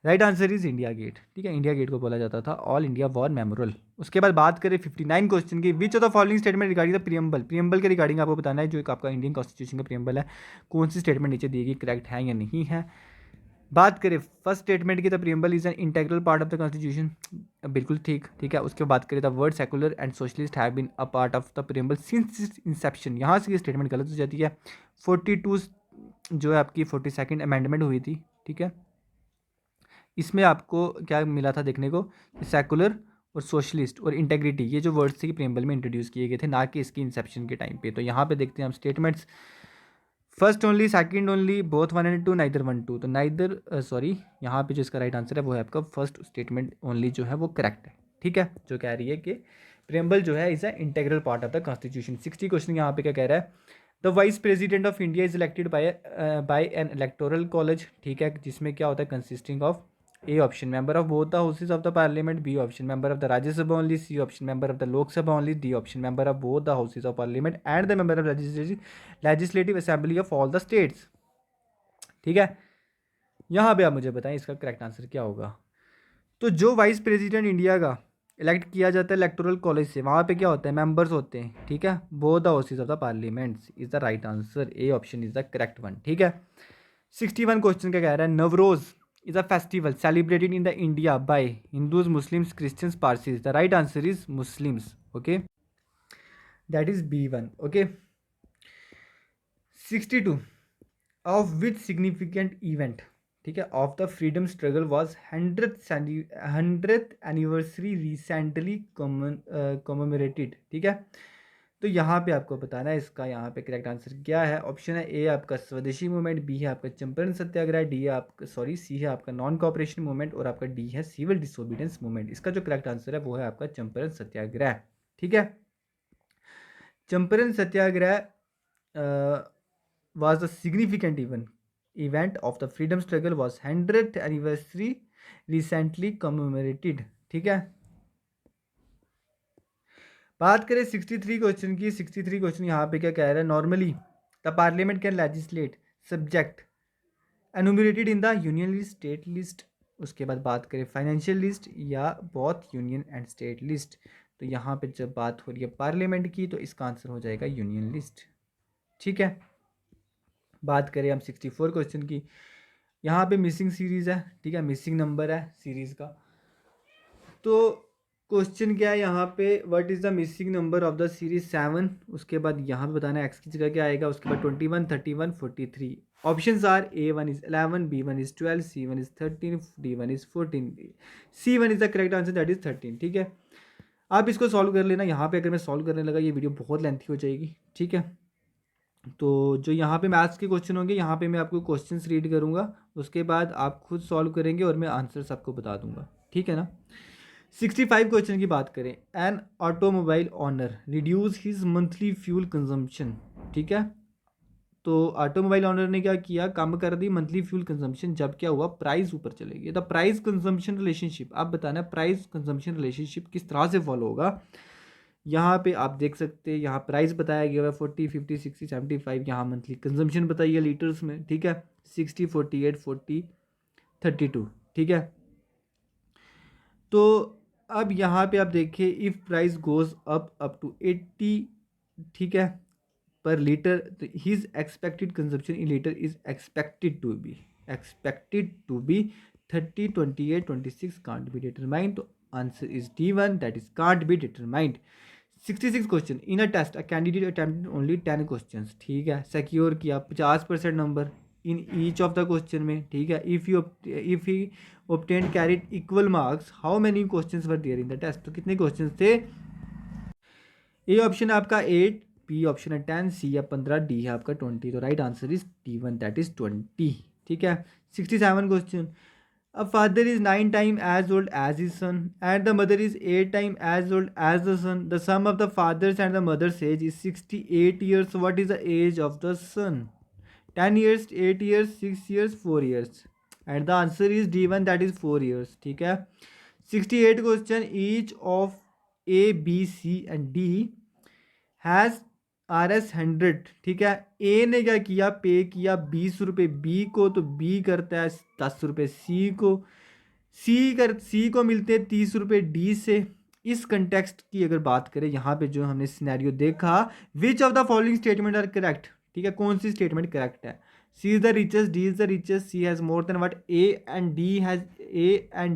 Right answer is India Gate. ठीक है, इंडिया गेट को बोला जाता था ऑल इंडिया वॉर मेमोरियल। उसके बाद बात करें 59 क्वेश्चन की, which of the following statement regarding the preamble? Preamble के रिगार्डिंग आपको बताना है, जो एक आपका इंडियन कॉन्स्टिट्यूशन का प्रियम्बल है, कौन सी स्टेटमेंट नीचे दी गई करेक्ट है या नहीं है? बात करें फर्स्ट स्टेटमेंट की, the preamble is an integral part of the constitution, बिल्कुल ठीक। ठीक है, उसके बाद करें the word secular and socialist have been a part of the preamble since inception, यहाँ से ये स्टेटमेंट गलत हो जाती है। 42 जो है आपकी 42nd अमेंडमेंट हुई थी। ठीक है, इसमें आपको क्या मिला था देखने को, सेकुलर और सोशलिस्ट और इंटेग्रिटी, ये जो वर्ड्स थे प्रियम्बल में इंट्रोड्यूस किए गए थे, ना कि इसकी इंसेप्शन के टाइम पे। तो यहाँ पे देखते हैं हम statements, first only, second only, both 1 and 2, neither 1 2। तो नाइदर सॉरी, यहाँ पे जो इसका राइट आंसर है वो है आपका फर्स्ट स्टेटमेंट ओनली जो है वो करेक्ट है। ठीक है, जो कह रही है कि प्रियम्बल जो है is a integral part of the constitution. 60 question यहाँ पे क्या कह रहा है, the vice president of India is elected by an electoral college. ठीक है, जिसमें क्या होता है, consisting of A option member of both the houses of the parliament, B option member of the Rajya Sabha only, C option member of the Lok Sabha only, D option member of both the houses of parliament and the member of legislative assembly of all the states. ठीक है, यहाँ पे आप मुझे बताएं इसका correct answer क्या होगा। तो जो वाइस प्रेसिडेंट इंडिया का इलेक्ट किया जाता है इलेक्टोरल कॉलेज से, वहाँ पे क्या होता है, मेंबर्स होते हैं। ठीक है, both the houses of the parliament is the right answer, A option is the correct one. ठीक है, 61 क्वेश्चन क्या कह रहा है, Navroz is a festival celebrated in the India by Hindus, Muslims, Christians, Parsis? The right answer is Muslims. Okay, that is B1। Okay. 62, of which significant event, ठीक है, of the freedom struggle was 100th anniversary recently commemorated? ठीक है, तो यहाँ पे आपको बताना है इसका यहाँ पे करेक्ट आंसर क्या है। ऑप्शन है ए आपका स्वदेशी मूवमेंट, बी है आपका चंपारण सत्याग्रह, डी है आपका सी है आपका नॉन कॉपरेशन मूवमेंट और आपका डी है सिविल डिसोबीडियंस मूवमेंट। इसका जो करेक्ट आंसर है वो है आपका चंपारण सत्याग्रह। ठीक है, चंपारण सत्याग्रह was a significant event of the freedom struggle was 100th anniversary recently commemorated। ठीक है, बात करें 63 क्वेश्चन की। 63 क्वेश्चन यहाँ पे क्या कह रहा है, normally the parliament can legislate subject enumerated in the union list, state list. उसके बाद बात करें फाइनेंशियल लिस्ट या both union and state list. तो यहाँ पे जब बात हो रही है पार्लियामेंट की तो इसका आंसर हो जाएगा यूनियन लिस्ट। ठीक है, बात करें हम 64 क्वेश्चन की। यहाँ पे मिसिंग सीरीज़ है, ठीक है, मिसिंग नंबर है सीरीज़ का। तो क्वेश्चन क्या है यहाँ पे, what is the missing number of the series 7। उसके बाद यहाँ पे बताना है एक्स की जगह क्या आएगा। उसके बाद 21, 31, 43। Options are A1 is 11, B1 is 12, C1 is 13, D1 is 14, C1 is the correct answer, that is 13। ठीक है, आप इसको सॉल्व कर लेना। यहाँ पे अगर मैं सॉल्व करने लगा ये वीडियो बहुत लेंथी हो जाएगी। ठीक है, तो जो यहाँ पे मैथ्स के क्वेश्चन होंगे यहाँ पे मैं आपको क्वेश्चंस रीड करूँगा, उसके बाद आप खुद सॉल्व करेंगे और मैं आंसर्स आपको बता दूंगा। ठीक है ना। 65 क्वेश्चन की बात करें, an automobile owner reduce his monthly fuel consumption. ठीक है, तो ऑटोमोबाइल ऑनर ने क्या किया, कम कर दी मंथली फ्यूल कंजम्पशन। जब क्या हुआ, प्राइस ऊपर चले गई। द प्राइस कंजम्पशन रिलेशनशिप, आप बताना प्राइस कंजम्पशन रिलेशनशिप किस तरह से फॉलो होगा। यहाँ पे आप देख सकते हैं, यहाँ प्राइस बताया गया है 40, 50, 60, 75। यहाँ मंथली कंजम्पशन बताइए लीटर्स में। ठीक है, 60, 48, 40, 32। ठीक है, तो अब यहाँ पे आप देखिए, if price goes up to 80, ठीक है, पर लीटर, तो his expected consumption in litre is expected to be 30, 28, 26 can't be determined. तो answer is D1, that is can't be determined. 66 question, in a test a candidate attempted only 10 question. ठीक है, secure किया 50% number in each of the question में। ठीक है, if he obtained carried equal marks, how many questions were there in the test। तो कितने question थे। ए option है आपका 8, बी ऑप्शन है 10, सी है 15, डी है आपका 20। तो right answer is D1, that is 20। ठीक है, 67 question, a father is 9 times as old as his son and the mother is 8 times as old as the son. The sum of the father's and the mother's age is 68 years. What is the age of the son? 10 years, 8 years, 6 years, 4 years, and the answer is D1, that is 4 years। ठीक है, 68 question, each of A, B, C and D has RS 100। ठीक है, ए ने क्या किया, पे किया 20 रुपये बी को, तो बी करता है 10 रुपये सी को, सी को मिलते हैं 30 रुपये डी से। इस कंटेक्स्ट की अगर बात करें, यहाँ पे जो हमने सिनेरियो देखा, which of the following statement are correct. ठीक है, कौन सी स्टेटमेंट करेक्ट है। C is the richest, D is the richest, C has more than what, A and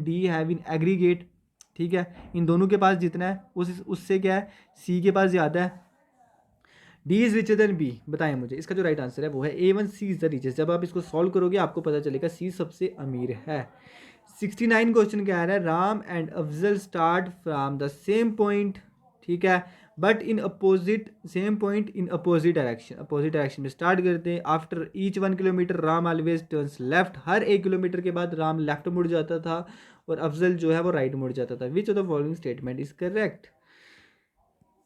D have in aggregate. ठीक है, इन दोनों के पास जितना है उससे क्या है, सी के पास ज़्यादा है। D is richer than B, बताएं मुझे इसका जो राइट आंसर है वो है A1, C is the richest. जब आप इसको सॉल्व करोगे आपको पता चलेगा सी सबसे अमीर है। 69 क्वेश्चन क्या है, Ram and Afzal start from the same point. ठीक है, but in opposite, same point in opposite direction, opposite direction में स्टार्ट करते हैं। After each 1 kilometre Ram always turns left, हर 1 किलोमीटर के बाद राम लेफ्ट मुड़ जाता था और अफजल जो है वो राइट मुड़ जाता था। Which of the following statement is correct.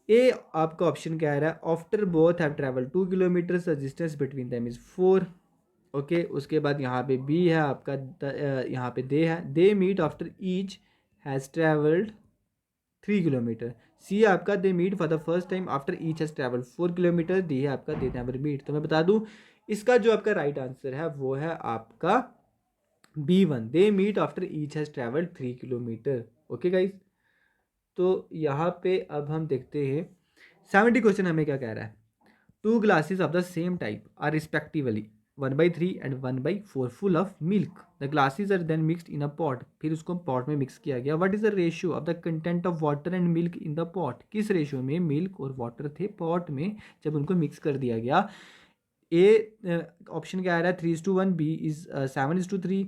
A आपका ऑप्शन कह रहा है after both have travel 2 kilometres the distance between them is 4। Okay, उसके बाद यहाँ पे बी है आपका यहाँ पे दे है, they meet after each has travelled 3 kilometre. C है आपका they meet for the first time after each has travelled 4 kilometre. D है आपका दे नेवर मीट। तो मैं बता दूँ इसका जो आपका राइट आंसर है वो है आपका B1, they meet after each has travelled 3 kilometre. Okay guys, तो यहाँ पे अब हम देखते हैं 70 क्वेश्चन हमें क्या कह रहा है। 2 glasses of the same type are respectively 1/3 and 1/4 full of milk. The glasses are then mixed in a pot, फिर उसको पॉट में मिक्स किया गया। What is the ratio of the content of water and milk in the pot. किस ratio में milk और water थे pot में जब उनको मिक्स कर दिया गया। ए ऑप्शन क्या आ रहा है 3:1, बी इज 7:3,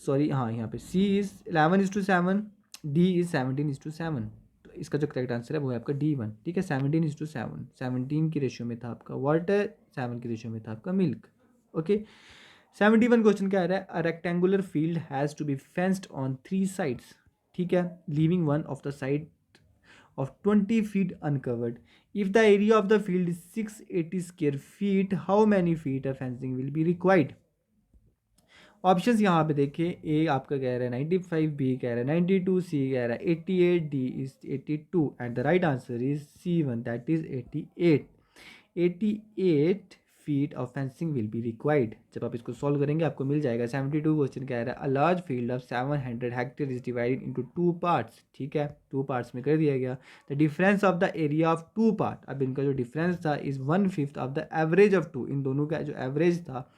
सॉरी हाँ यहाँ पे सी इज 11:7, डी इज 17:7। तो इसका जो करेक्ट आंसर है वो है आपका D1, ठीक है। 17:7, 17 की रेशियो में था आपका वाटर, 7 की रेशियो में था आपका मिल्क। ओके, 71 क्वेश्चन क्या आ रहा है, a rectangular field has to be fenced on 3 sides, ठीक है, leaving one of the side of 20 feet uncovered. If the area of the field is 680 square feet, how many feet of fencing will be required? Options यहाँ पे देखिए, ए आपका कह रहा है 95, B कह रहा है 92, सी कह रहा है 88, D is 82 and the right answer is C1, that is 88। 88 feet of fencing will be required. जब आप इसको सॉल्व करेंगे आपको मिल जाएगा। 72 क्वेश्चन कह रहा है a large field of 700 hectare is divided into 2 parts, ठीक है, 2 पार्ट्स में कर दिया गया। The difference of the area of 2 part, अब इनका जो डिफरेंस था is 1/5 of the average of 2, इन दोनों का जो एवरेज था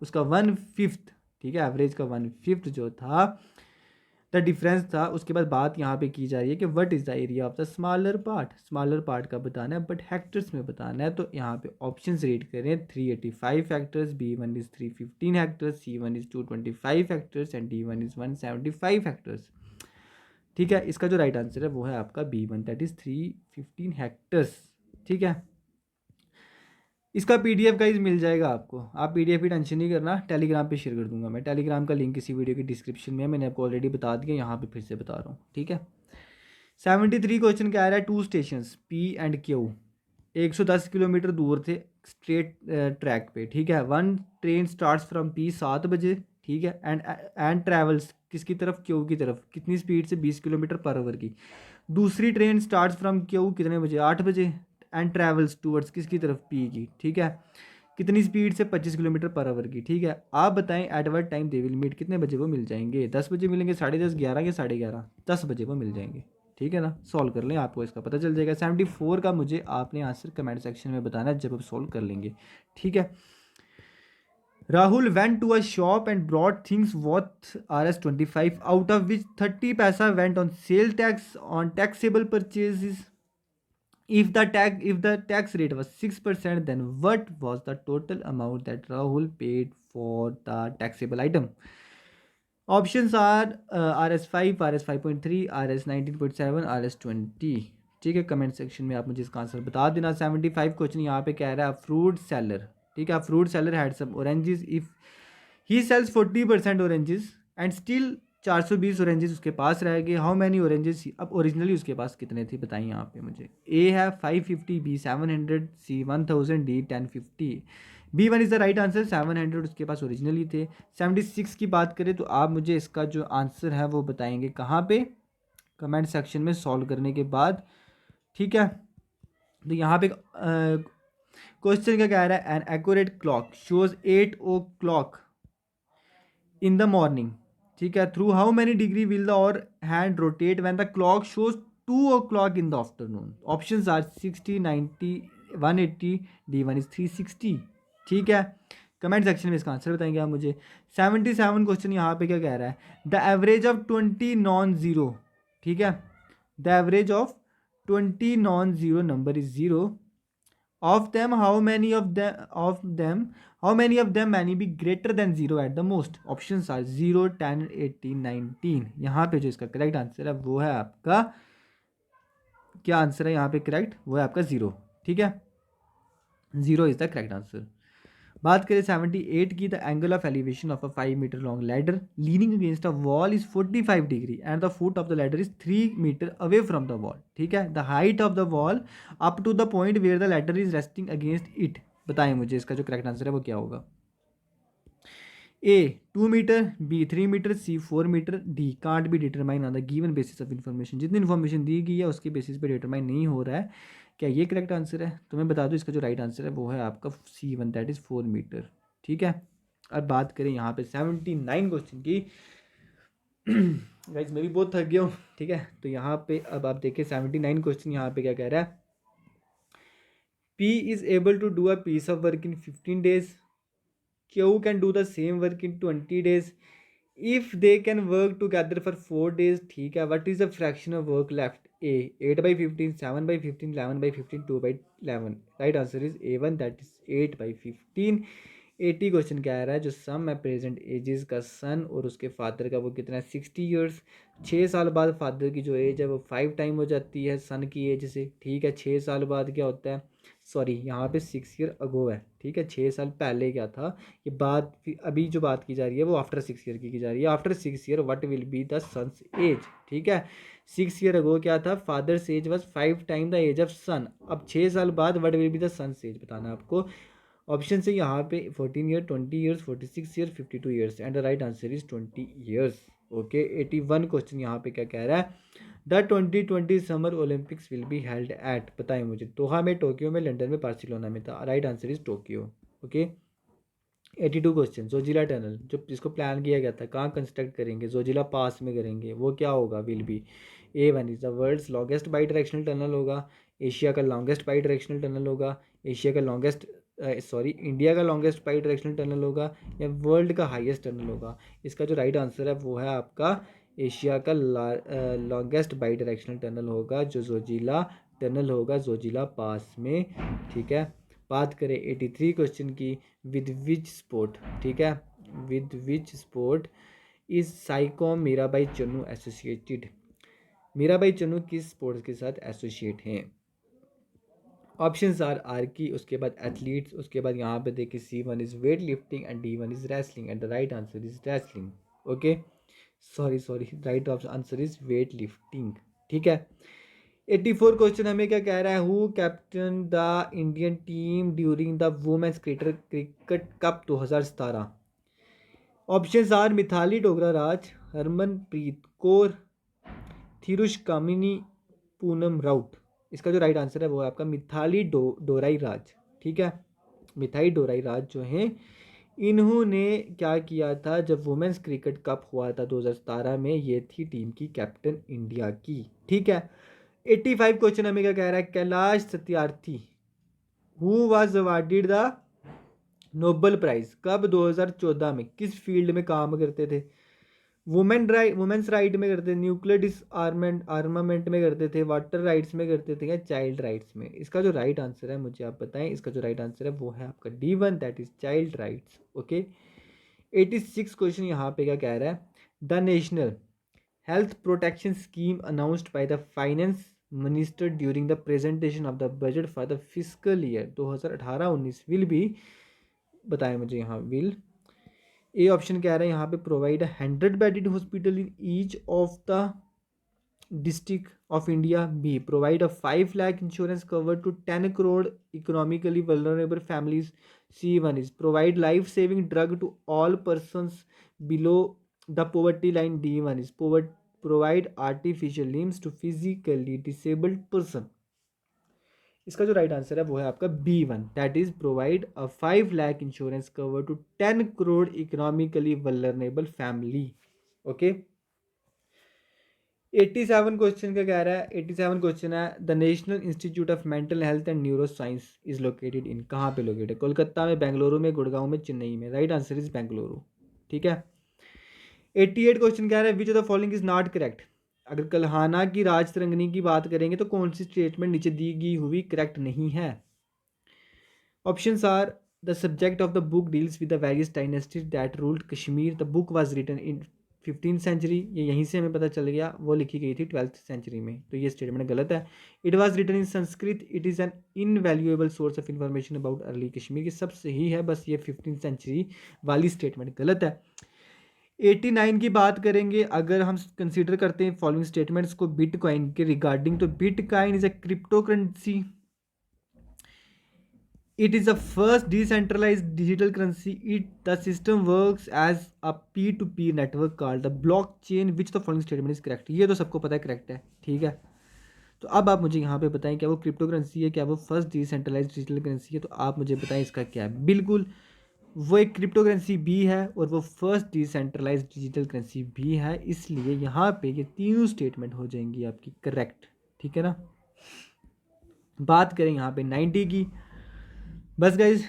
उसका 1/5, ठीक है, एवरेज का 1/5 जो था द डिफरेंस था। उसके बाद बात यहाँ पे की जा रही है कि what is the area of the smaller part, smaller part का बताना है बट हेक्टर्स में बताना है। तो यहाँ पे ऑप्शंस रीड करें, 385 hectares, B1 is 315 hectares, C1 is 225 hectares and D1 is 175 hectares, ठीक है। इसका जो राइट आंसर है वो है आपका B1, दैट इज़ 315 हेक्टर्स, ठीक है। इसका पीडीएफ गाइस मिल जाएगा आपको, आप पीडीएफ की टेंशन नहीं करना, टेलीग्राम पे शेयर कर दूंगा मैं। टेलीग्राम का लिंक इसी वीडियो की डिस्क्रिप्शन में है, मैंने आपको ऑलरेडी बता दिया, यहाँ पे फिर से बता रहा हूँ, ठीक है। 73 क्वेश्चन क्या आ रहा है, 2 station P and Q 110 kilometre दूर थे स्ट्रेट ट्रैक पे, ठीक है। One train starts from P 7 बजे, ठीक है, एंड ट्रेवल्स किसकी तरफ, Q की तरफ, कितनी स्पीड से, 20 किलोमीटर पर आवर की। दूसरी ट्रेन स्टार्ट्स फ्रॉम Q कितने बजे, 8 बजे, एंड ट्रैवल्स टूवर्ड्स किसकी तरफ, P की, ठीक है, कितनी स्पीड से, 25 किलोमीटर पर आवर की, ठीक है। आप बताएं at what time they will meet, कितने बजे वो मिल जाएंगे, 10 बजे मिलेंगे, 10:30, 11 या 11:30, 10 बजे वो मिल जाएंगे, ठीक है ना। सॉल्व कर लें, आपको इसका पता चल जाएगा। 74 का मुझे आपने आंसर कमेंट सेक्शन में बताना है जब आप सॉल्व कर लेंगे, ठीक है। Rahul went to a shop and brought things worth Rs 25, out of which 30 paisa went on sale tax on taxable purchases. If the tax rate was 6%, then what was the total amount that Rahul paid for the taxable item? Options are RS5, RS5.3, RS19.7, RS20, ठीक है। Comment section में आप मुझे इसका answer बता देना। 75 question यहाँ पे कह रहा है फ्रूट सेलर, ठीक है, fruit seller had some oranges, if he sells 40% oranges and still 420 oranges उसके पास रह गए, हाउ मैनी ऑरेंजेस, अब ओरिजिनली उसके पास कितने थे बताइए यहाँ पे मुझे। ए है 550, B 700, C 1000, D 1050। B1 is the right answer, 700 उसके पास ओरिजिनली थे। 76 की बात करें तो आप मुझे इसका जो आंसर है वो बताएंगे कहाँ पे, कमेंट सेक्शन में सॉल्व करने के बाद, ठीक है। तो यहाँ पे क्वेश्चन क्या कह रहा है, an accurate clock shows 8 o'clock in the morning, ठीक है, through how many degree will the hour hand rotate when the clock shows 2 o'clock in the afternoon. Options are 60, 90, 180, D1 is 360, ठीक है। कमेंट सेक्शन में इसका answer बताएंगे आप मुझे। 77 question यहाँ पे क्या कह रहा है, the average of 20 non zero, ठीक है, the average of 20 non zero number is zero, of them how many of them how many of them many be greater than 0 at the most? Options are 0, 10, 18, 19। यहाँ पे जो इसका correct answer है वो है आपका, क्या आंसर है यहाँ पे करेक्ट, वो है आपका 0, ठीक है, 0 इज द करेक्ट आंसर। बात करें 78 की, the angle of elevation of a 5 metre long ladder leaning against a wall is 45 degree and the foot of the ladder is 3 metre away from the wall, ठीक है। The height of the wall up to the point where the ladder is resting against it, बताएं मुझे इसका जो correct answer है वो क्या होगा। A 2 metre, B 3 metre, C 4 metre, D can't be determined on the given basis of information, जितनी information दी गई है उसके बेसिस पे डिटरमाइन नहीं हो रहा है। क्या ये करेक्ट आंसर है, तो मैं बता दूं इसका जो राइट आंसर है वो है आपका C1, दैट इज़ 4 मीटर, ठीक है। अब बात करें यहाँ पे 79 क्वेश्चन की। गाइस मैं भी बहुत थक गया हूँ, ठीक है। तो यहाँ पे अब आप देखें 79 क्वेश्चन यहाँ पे क्या कह रहा है, P is able to do a piece of work in 15 days, Q can do the same work in 20 days, if they can work together for 4 days, ठीक है, what is the fraction of work left? A 8/15, 7/15, 11/15, 2/11, right answer is A1, that is 8/15। 80 question कह रहा है जो सम है present ages का सन और उसके फादर का वो कितना है 60 ईयर्स। 6 साल बाद फादर की जो एज है वो 5 टाइम हो जाती है सन की एज से। ठीक है, 6 साल बाद क्या होता है, सॉरी यहाँ पे 6 ईयर अगो है। ठीक है, 6 साल पहले क्या था, ये बात अभी जो बात की जा रही है वो आफ्टर 6 ईयर की जा रही है। After 6 year what will be the son's age. ठीक है, 6 ईयर अगो क्या था, father's age was 5 time the age of son. अब 6 साल बाद what will be the son's age बताना है आपको। ऑप्शन से यहाँ पे 14 year, 20 years, 46 year, 52 years and the right answer is 20 years. Okay, 81 question यहाँ पे क्या कह रहा है, the 2020 summer Olympics will be held at, बताएं मुझे, दोहा में, टोक्यो में, लंदन में, बार्सिलोना में था। Right answer is Tokyo. Okay, 82 question, Zoji La tunnel जो जिसको प्लान किया गया था कहाँ कंस्ट्रक्ट करेंगे, जोजिला पास में करेंगे, वो क्या होगा, will be A1 is the world's longest bidirectional tunnel होगा, एशिया का लॉन्गेस्ट बाई डायरेक्शनल टनल होगा, एशिया का लॉन्गेस्ट सॉरी इंडिया का लॉन्गेस्ट बाई डायरेक्शनल टनल होगा, या वर्ल्ड का हाईएस्ट टनल होगा। इसका जो राइट आंसर है वो है आपका एशिया का लॉन्गेस्ट बाई डायरेक्शनल टनल होगा, जो जोजिला टनल होगा जोजिला पास में। ठीक है, बात करें 83 क्वेश्चन की, विद विच स्पोर्ट, ठीक है, with which sport is Saikhom Mirabai Chanu associated, Mirabai Chanu किस स्पोर्ट्स के साथ एसोसिएट हैं। ऑप्शंस आर आर्की, उसके बाद एथलीट्स, उसके बाद यहाँ पे देखिए C1 is weight lifting and D1 is wrestling and the right answer is wrestling. Okay, sorry right answer is weight lifting. ठीक है, 84 क्वेश्चन हमें क्या कह रहा है, who captain the Indian team during the women's cricket cup 2017। Options are Mithali Dogra Raj, Harmanpreet Kaur, Thirush Kamini, Poonam Raut. इसका जो right answer है वो है आपका मिथाली डोराई राज। ठीक है, मिथाली डोराई राज जो हैं इन्होंने क्या किया था जब वुमेन्स क्रिकेट कप हुआ था 2017 में, ये थी टीम की कैप्टन इंडिया की। ठीक है, 85 क्वेश्चन हमें क्या कह रहा है, Kailash Satyarthi who was awarded the Nobel prize कब, 2014 में, किस फील्ड में काम करते थे, वुमेन्स राइट में करते थे, न्यूक्लियर डिसआर्मेंट आर्मामेंट में करते थे, वाटर राइट्स में करते थे, या चाइल्ड राइट्स में। इसका जो राइट आंसर है मुझे आप बताएं, इसका जो राइट आंसर है वो है आपका D1 that is child rights. Okay, 86 question यहाँ पे क्या कह रहा है, the national health protection scheme announced by the finance minister during the presentation of the budget for the physical year 2018-19 will be, बताएं मुझे यहाँ विल। ए ऑप्शन कह रहा है यहाँ पे provide 100 bedded hospital in each of the district of India. B provide a 5 lakh insurance cover to 10 crore economically vulnerable families. C1 is provide life saving drug to all persons below the poverty line. D1 is provide artificial limbs to physically disabled person. इसका जो right answer है वो है आपका B1 that is provide a 5 lakh insurance cover to 10 crore economically vulnerable family. Okay, 87 question का कह रहा है, 87 क्वेश्चन है, the national institute of mental health and neuroscience is located in, कहाँ पे लोकेटेड है, कोलकाता में, बेंगलुरु में, गुड़गांव में, चेन्नई में। Right answer is Bengaluru. ठीक है, 88 क्वेश्चन कह रहा है which of the following is not correct. अगर कल्हाना की राज तरंगिणी की बात करेंगे तो कौन सी स्टेटमेंट नीचे दी गई हुई करेक्ट नहीं है। Options are the subject of the book deals with the various dynasties that ruled Kashmir, the book was written in 15th century, ये यहीं से हमें पता चल गया, वो लिखी गई थी 12th सेंचुरी में, तो ये स्टेटमेंट गलत है। It was written in Sanskrit, it is an invaluable source of information about early Kashmir, ये सब सही है, बस ये 15th सेंचुरी वाली स्टेटमेंट गलत है। 89 की बात करेंगे अगर हम कंसीडर करते हैं फॉलोइंग स्टेटमेंट्स को बिटकॉइन के रिगार्डिंग, तो bitcoin is a crypto currency, it is the first decentralized digital currency, the system works as a P2P network called the blockchain, which the following statement is correct। ये तो सबको पता है correct है। ठीक है, तो अब आप मुझे यहाँ पे बताएं क्या वो क्रिप्टो करेंसी है, क्या वो फर्स्ट डिसेंट्रलाइज्ड डिजिटल करेंसी है, तो आप मुझे बताएं इसका क्या है। बिल्कुल, वो एक क्रिप्टो करेंसी भी है और वो फर्स्ट डिसेंट्रलाइज्ड डिजिटल करेंसी भी है, इसलिए यहाँ पे ये तीनों स्टेटमेंट हो जाएंगी आपकी करेक्ट। ठीक है ना, बात करें यहाँ पे 90 की, बस गाइज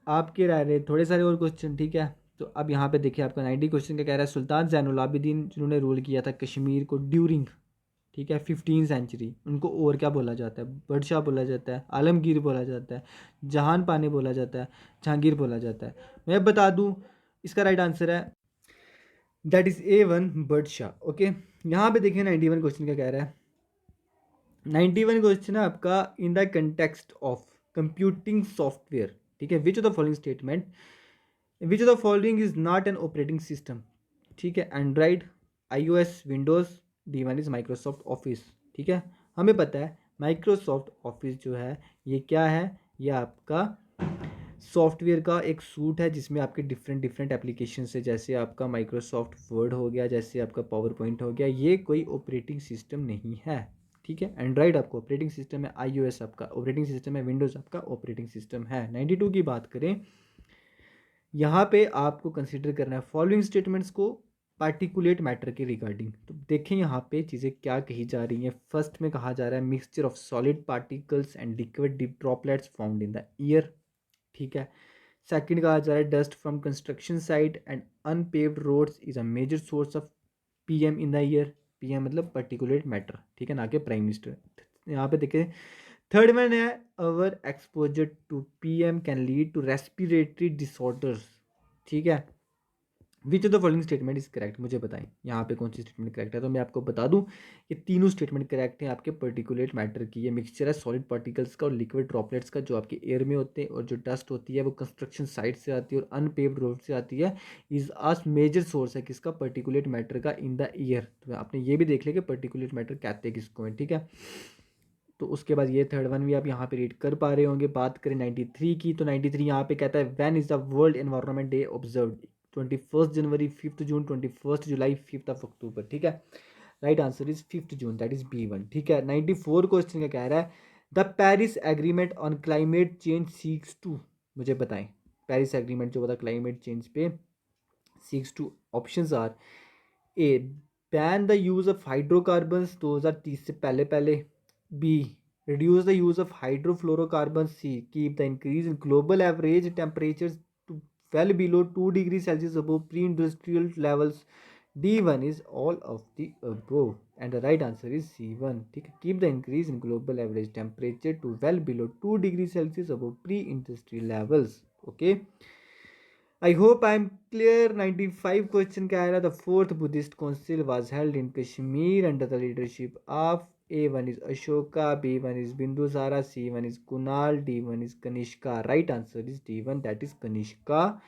आपके रह रहे थोड़े सारे और क्वेश्चन। ठीक है, तो अब यहाँ पे देखिए आपका 90 क्वेश्चन का कह रहा है, सुल्तान जैनुल आबिदीन जिन्होंने रूल किया था कश्मीर को ड्यूरिंग ठीक है, 15 सेंचुरी। उनको और क्या बोला जाता है? बडशाह बोला जाता है, आलमगीर बोला जाता है, जहान पाने बोला जाता है, जहांगीर बोला जाता है। मैं बता दूं, इसका राइट आंसर है that is A1 Badshah. Okay, यहाँ पे देखिए 91 क्वेश्चन क्या कह रहा है। 91 क्वेश्चन है आपका, in the context of computing software, ठीक है, which of the following statement, which of the following is not an operating system, ठीक है, Android, iOS, Windows, D1 is Microsoft office. ठीक है, हमें पता है माइक्रोसॉफ्ट ऑफिस जो है ये क्या है, ये आपका सॉफ्टवेयर का एक सूट है जिसमें आपके डिफरेंट डिफरेंट एप्लीकेशन है, जैसे आपका माइक्रोसॉफ्ट वर्ड हो गया, जैसे आपका पावर पॉइंट हो गया। ये कोई ऑपरेटिंग सिस्टम नहीं है, ठीक है। एंड्रॉइड आपका ऑपरेटिंग सिस्टम है, iOS आपका ऑपरेटिंग सिस्टम है, विंडोज़ आपका ऑपरेटिंग सिस्टम है। 92 की बात करें, यहाँ पे आपको कंसिडर करना है फॉलोइंग स्टेटमेंट्स को पार्टिकुलेट मैटर के रिगार्डिंग। तो देखें यहाँ पे चीज़ें क्या कही जा रही हैं। फर्स्ट में कहा जा रहा है mixture of solid particles and liquid droplets found in the air, ठीक है। सेकंड कहा जा रहा है dust from construction site and unpaved roads is a major source of PM in the air. PM मतलब पर्टिकुलेट मैटर, ठीक है, ना कि प्राइम मिनिस्टर। यहाँ पे देखें थर्ड वन है our exposure to PM can lead to respiratory disorders, ठीक है। Which of the following statement is correct, मुझे बताएं यहाँ पे कौन सी स्टेटमेंट करेक्ट है। तो मैं आपको बता दूं कि तीनों स्टेटमेंट करेक्ट हैं आपके पर्टिकुलेट मैटर की। ये मिक्सचर है सॉलिड पार्टिकल्स का और लिक्विड ड्रॉपलेट्स का, जो आपके एयर में होते हैं, और जो डस्ट होती है वो कंस्ट्रक्शन साइट से आती है और अनपेव्ड रोड से आती है। इज आज मेजर सोर्स है किसका, पर्टिकुलेट मैटर का इन द ईयर। तो आपने ये भी देख लिया कि पर्टिकुलेट मैटर कहते हैं किसको है, ठीक है। तो उसके बाद ये थर्ड वन भी आप यहाँ पे रीड कर पा रहे होंगे। बात करें 93 की, तो 93 यहाँ पे कहता है when is the world environment day observe, 21 January, 5 June, 21 July, 5 October, ठीक है। Right answer is 5 June, that is B1, ठीक है। 94 क्वेश्चन का कह रहा है the Paris agreement on climate change seeks to, मुझे बताएं पेरिस एग्रीमेंट जो बता क्लाइमेट चेंज पे seeks to. Options are A ban the use of hydrocarbons 2030 से पहले पहले, B reduce the use of hydrofluorocarbons, C keep the increase in global average temperatures to well below 2 degrees Celsius above pre-industrial levels, D1 is all of the above and the right answer is C1, ठीक है। keep the increase in global average temperature to well below 2 degrees Celsius above pre-industrial levels, okay। I hope I am clear। 95 question कह रहा है the fourth Buddhist council was held in Kashmir under the leadership of A1 is Ashoka, B1 is Bindusara, C1 is Kunal, D1 is Kanishka। Right answer is D1, that is Kanishka,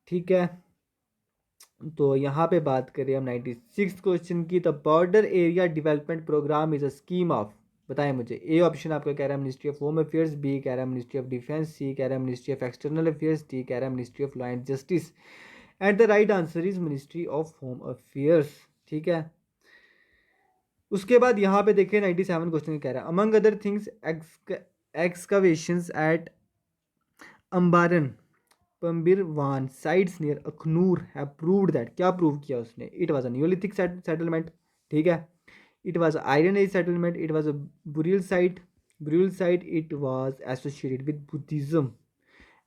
ठीक है। तो यहाँ पे बात करें हम 96 question की, तो border area development programme is a scheme of, बताएं मुझे। ए ऑप्शन आपका कह रहा है ministry of home affairs, B कह रहा है मिनिस्ट्री ऑफ डिफेंस, सी कह रहा है ministry of external affairs, D कह रहा है ministry of law and justice, and the right answer is ministry of home affairs, ठीक है। उसके बाद यहाँ पे देखिए 97 क्वेश्चन कह रहा है among other things excavations at Ambaran Pambarwan sites near Akhnoor have proved that, क्या प्रूव किया उसने, it was a neolithic settlement, ठीक है। It was iron age settlement, it was a burial site, it was associated with Buddhism,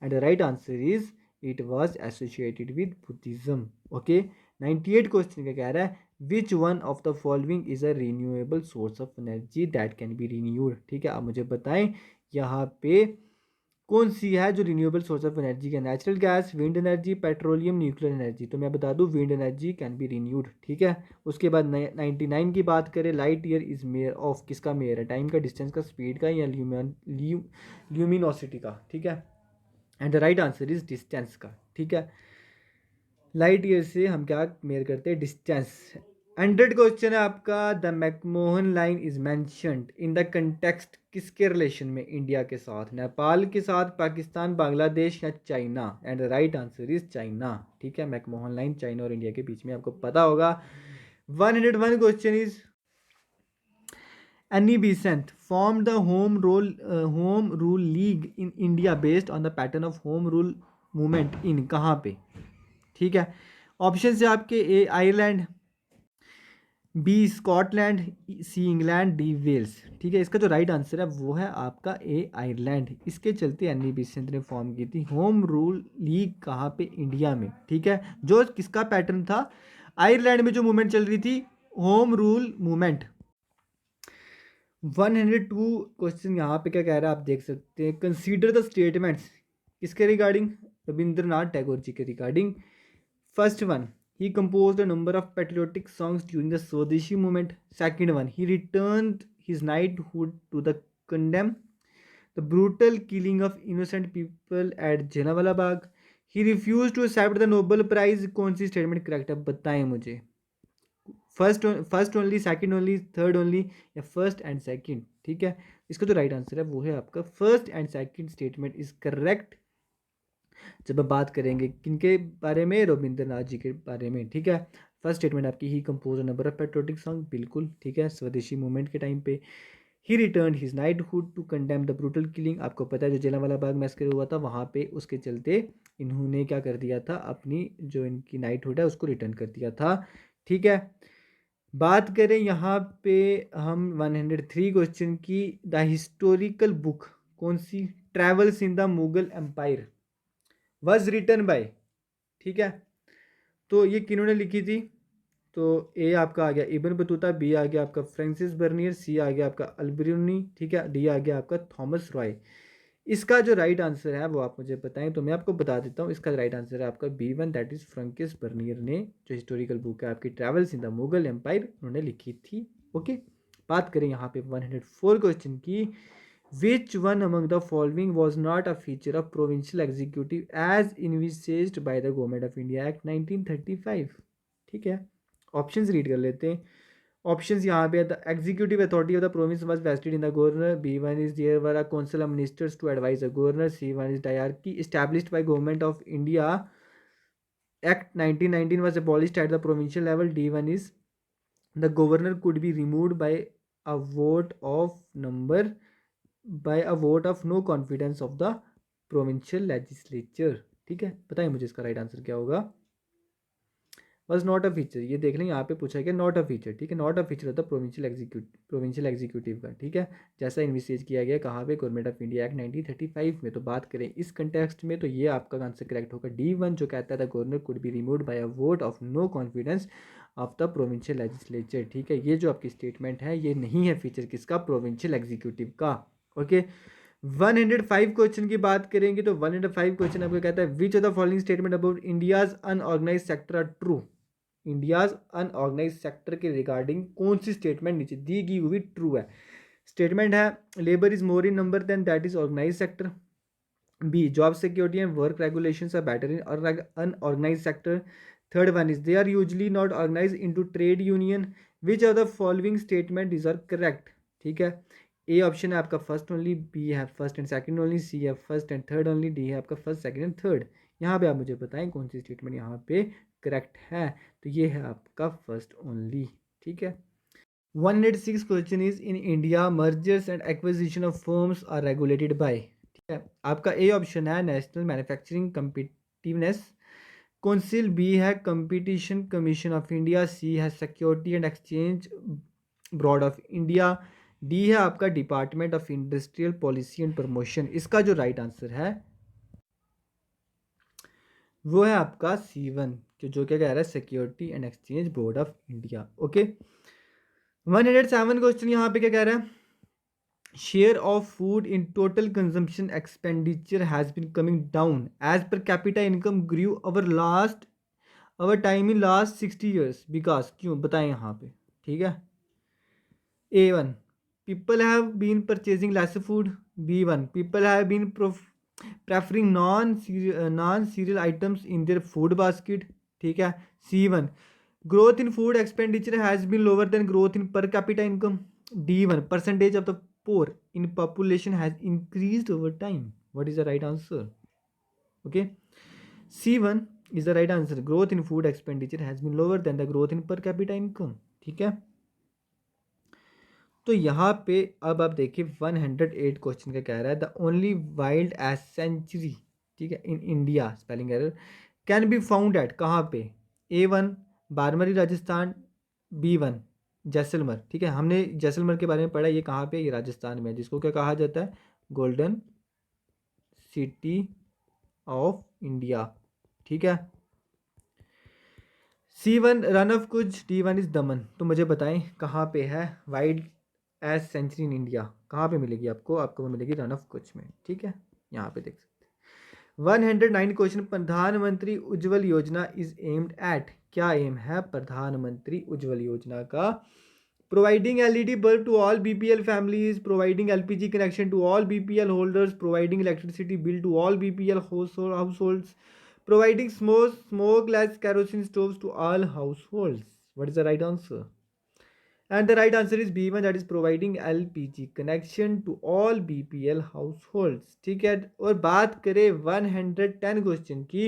and the right answer is it was associated with Buddhism, okay. 98 question का कह रहा है which one of the following is a renewable source of energy that can be renewed, ठीक है। आप मुझे बताएं यहाँ पे कौन सी है जो रिन्यूएबल सोर्स ऑफ एनर्जी का, natural gas, wind energy, petroleum, nuclear energy. तो मैं बता दूं wind energy can be renewed, ठीक है। उसके बाद 99 की बात करें light year is mayor of, किसका मेयर है, टाइम का, डिस्टेंस का, स्पीड का, या ल्यूमिनोसिटी का, ठीक है। And the right answer is distance का, ठीक है। लाइट ईयर से हम क्या मेयर करते हैं, डिस्टेंस। 100 क्वेश्चन है आपका the McMahon line is mentioned in the context, किसके रिलेशन में, इंडिया के साथ, नेपाल के साथ, पाकिस्तान, बांग्लादेश या China, and the right answer is China, ठीक है। मैकमोहन लाइन चाइना और इंडिया के बीच में, आपको पता होगा। 101 question is Annie Besant formed the home rule league in India based on the pattern of home rule movement in, कहाँ पे, ठीक है। ऑप्शन है आपके A Ireland, B Scotland, C England, D Wales, ठीक है। इसका जो राइट आंसर है वो है आपका ए आयरलैंड। इसके चलते एनी बेसेंट ने फॉर्म की थी होम रूल लीग, कहाँ पे, इंडिया में, ठीक है। जो किसका पैटर्न था, आयरलैंड में जो मूवमेंट चल रही थी होम रूल मूवमेंट, 102 क्वेश्चन यहाँ पे क्या कह रहा है आप देख सकते हैं। कंसीडर द स्टेटमेंट्स, किसके रिगार्डिंग? रविंद्रनाथ टैगोर जी के regarding. First one, he composed a number of patriotic songs during the Swadeshi movement. Second one, he returned his knighthood to the condemn the brutal killing of innocent people at Jallianwala Bagh. He refused to accept the Nobel Prize. कौन सी statement correct है बताएं मुझे? First only, second only, third only, या first and second? ठीक है, इसका जो राइट आंसर है वो है आपका first and second statement is correct. जब हम बात करेंगे किनके बारे में, रविंद्रनाथ जी के बारे में। ठीक है, फर्स्ट स्टेटमेंट आपकी he compose number of patriotic song, बिल्कुल ठीक है, स्वदेशी मूवमेंट के टाइम पे। He return his knighthood to condemn the brutal killing, आपको पता है जो जलियांवाला बाग मैसेकर हुआ था वहाँ पे, उसके चलते इन्होंने क्या कर दिया था, अपनी जो इनकी नाइटहुड है उसको रिटर्न कर दिया था। ठीक है, बात करें यहाँ पे हम 103 क्वेश्चन की, द हिस्टोरिकल बुक कौन सी? Travels in the Mughal empire was written by, ठीक है, तो ये किन्होंने लिखी थी? तो ए आपका आ गया इब्न बतूता, बी आ गया आपका फ्रांसिस बर्नियर, सी आ गया आपका अल्बरूनी, ठीक है, डी आ गया आपका थॉमस रॉय। इसका जो राइट आंसर है वो आप मुझे बताएं, तो मैं आपको बता देता हूँ। इसका राइट आंसर है आपका B one, that is Francis Bernier ने जो हिस्टोरिकल बुक है आपकी travels in the Mughal empire उन्होंने लिखी थी। ओके, बात करें यहाँ पे 104 क्वेश्चन की, which one among the following was not a feature of provincial executive as envisaged by the Government of India Act 1935? ठीक है, ऑप्शंस रीड कर लेते हैं। ऑप्शंस यहाँ पे, the executive authority of the province was vested in the governor, B one is there were a council of ministers to advise the governor, C one is dyarchy established by government of India act 1919 was abolished at the provincial level, D one is the governor could be removed by a vote of number by a vote of no confidence of the provincial legislature। ठीक है, बताइए मुझे इसका right answer क्या होगा? Was not a feature, ये देख लें यहाँ पे पूछा गया नॉट अ फीचर। ठीक है, नॉट अ फीचर होता है प्रोविंशियल एग्जीक्यूटिव का। ठीक है, जैसा इन्विसेज किया गया कहाँ पे, गवर्नमेंट ऑफ इंडिया एक्ट 1935 में। तो बात करें इस कंटेक्स्ट में तो ये आपका आंसर करेक्ट होगा डी वन, जो कहता था governor could be removed by a vote of no confidence of the provincial legislature. ठीक है, ये जो आपकी स्टेटमेंट है ये नहीं है फीचर किसका, प्रोविंशियल एग्जीक्यूटिव का। ओके, 105 क्वेश्चन की बात करेंगे तो 105 क्वेश्चन आपको कहता है, which of the following statement about India's unorganise sector are true? India's unorganise sector के रिगार्डिंग कौन सी स्टेटमेंट नीचे दी गई हुई ट्रू है? स्टेटमेंट है, labour is more in number than that is organise sector, B job security and work regulations are better in unorganise sector, third one is they are usually not organise into trade union, which of the following statement is are correct? ठीक है, A option है आपका first only, B है first and second only, C है first and third only, D है आपका first second and third. यहाँ पे आप मुझे बताएं कौन सी स्टेटमेंट यहाँ पे करेक्ट है? तो ये है आपका फर्स्ट ओनली। ठीक है, 106 question is, in India mergers and acquisition of firms are regulated by. ठीक है, आपका ए ऑप्शन है national manufacturing competitiveness council, B है competition commission of India, C है security and exchange board of India, D है आपका department of industrial policy and promotion. इसका जो राइट आंसर है वो है आपका सी वन, जो क्या कह रहा है, security and exchange board of India. Okay, 107 question यहाँ पे क्या कह रहा है, share of food in total consumption expenditure has been coming down as per capita income grew over time in last 60 years because, क्यों बताएं यहाँ पे? ठीक है, A one, people have been purchasing less food, B one, people have been preferring non-cereal items in their food basket। ठीक है, C one, growth in food expenditure has been lower than growth in per capita income, D one, percentage of the poor in population has increased over time। what is the right answer? Okay, C one is the right answer, growth in food expenditure has been lower than the growth in per capita income। ठीक है, तो यहाँ पे अब आप देखिए 108 question का कह रहा है, the only wild ass sanctuary, ठीक है, in India, spelling error, can be found at, कहाँ पे? A one Barmer Rajasthan, B one Jaisalmer. ठीक है, हमने जैसलमेर के बारे में पढ़ा, ये कहाँ पे? ये राजस्थान में, जिसको क्या कहा जाता है, गोल्डन सिटी ऑफ इंडिया। ठीक है, C one Rann of Kutch, D one is Daman. तो मुझे बताएं कहाँ पे है wild ass sanctuary in India कहाँ पे मिलेगी आपको? आपको वो मिलेगी रन ऑफ कच्छ में, ठीक है, यहाँ पे देख सकते हैं। 109 question, Pradhan Mantri Ujjwala Yojana is aimed at, क्या एम है प्रधानमंत्री उज्ज्वल योजना का? Providing LED bulb to all BPL families, providing LPG connection to all BPL holders, providing electricity bill to all BPL households, providing smokeless kerosene stoves to all households. What is the right answer? And the right answer is B1, that is providing LPG connection to all BPL households. ठीक है, और बात करें 110 question की,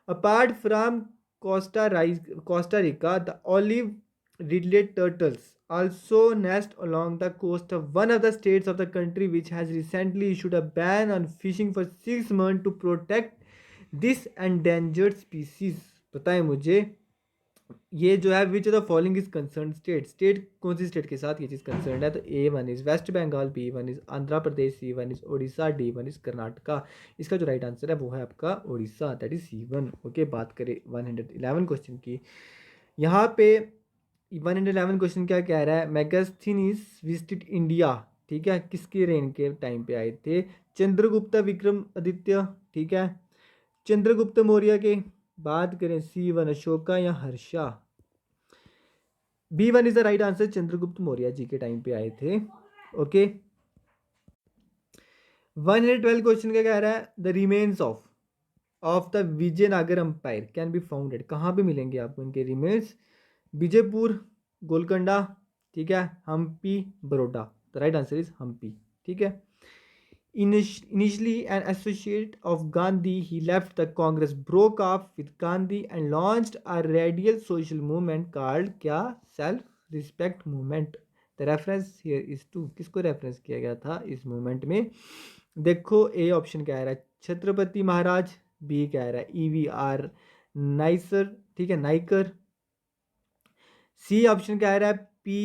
apart from Costa Rica the olive ridley turtles also nest along the coast of one of the states of the country which has recently issued a ban on fishing for 6 months to protect this endangered species. बताएं मुझे, ये जो है which of the following is concern state, state कौन सी state के साथ ये चीज़ concern है? तो A1 is West Bengal, B1 is Andhra Pradesh, C1 is Orissa, D1 is Karnataka. इसका जो राइट आंसर है वो है आपका Orissa, that is C1। Okay, बात करें 111 क्वेश्चन की, यहाँ पे 111 क्वेश्चन क्या कह रहा है? मेगास्थनीज विजिटेड इंडिया, ठीक है, किसके रेन के टाइम पे आए थे? चंद्रगुप्त विक्रमादित्य, ठीक है, चंद्रगुप्त मौर्य के। बात करें C1 अशोका या Harsha, B1 is the right answer, Chandragupta Maurya ji के टाइम पे आए थे। ओके, 112 क्वेश्चन क्या कह रहा है? The remains of the Vijayanagar empire can be founded, कहाँ पे मिलेंगे आपको इनके रिमेन्स? विजयपुर, गोलकोंडा, ठीक है, Hampi, Baroda. The right answer is Hampi, ठीक है। Initially an associate of Gandhi, he left the Congress, broke off with Gandhi and launched a radical social movement called क्या? Self respect movement. The reference here is to, किसको reference किया गया था इस movement में? देखो, ए ऑप्शन कह रहा है छत्रपति महाराज, बी कह रहा है EVR नाइसर, ठीक है, नाइकर, सी ऑप्शन कह रहा है पी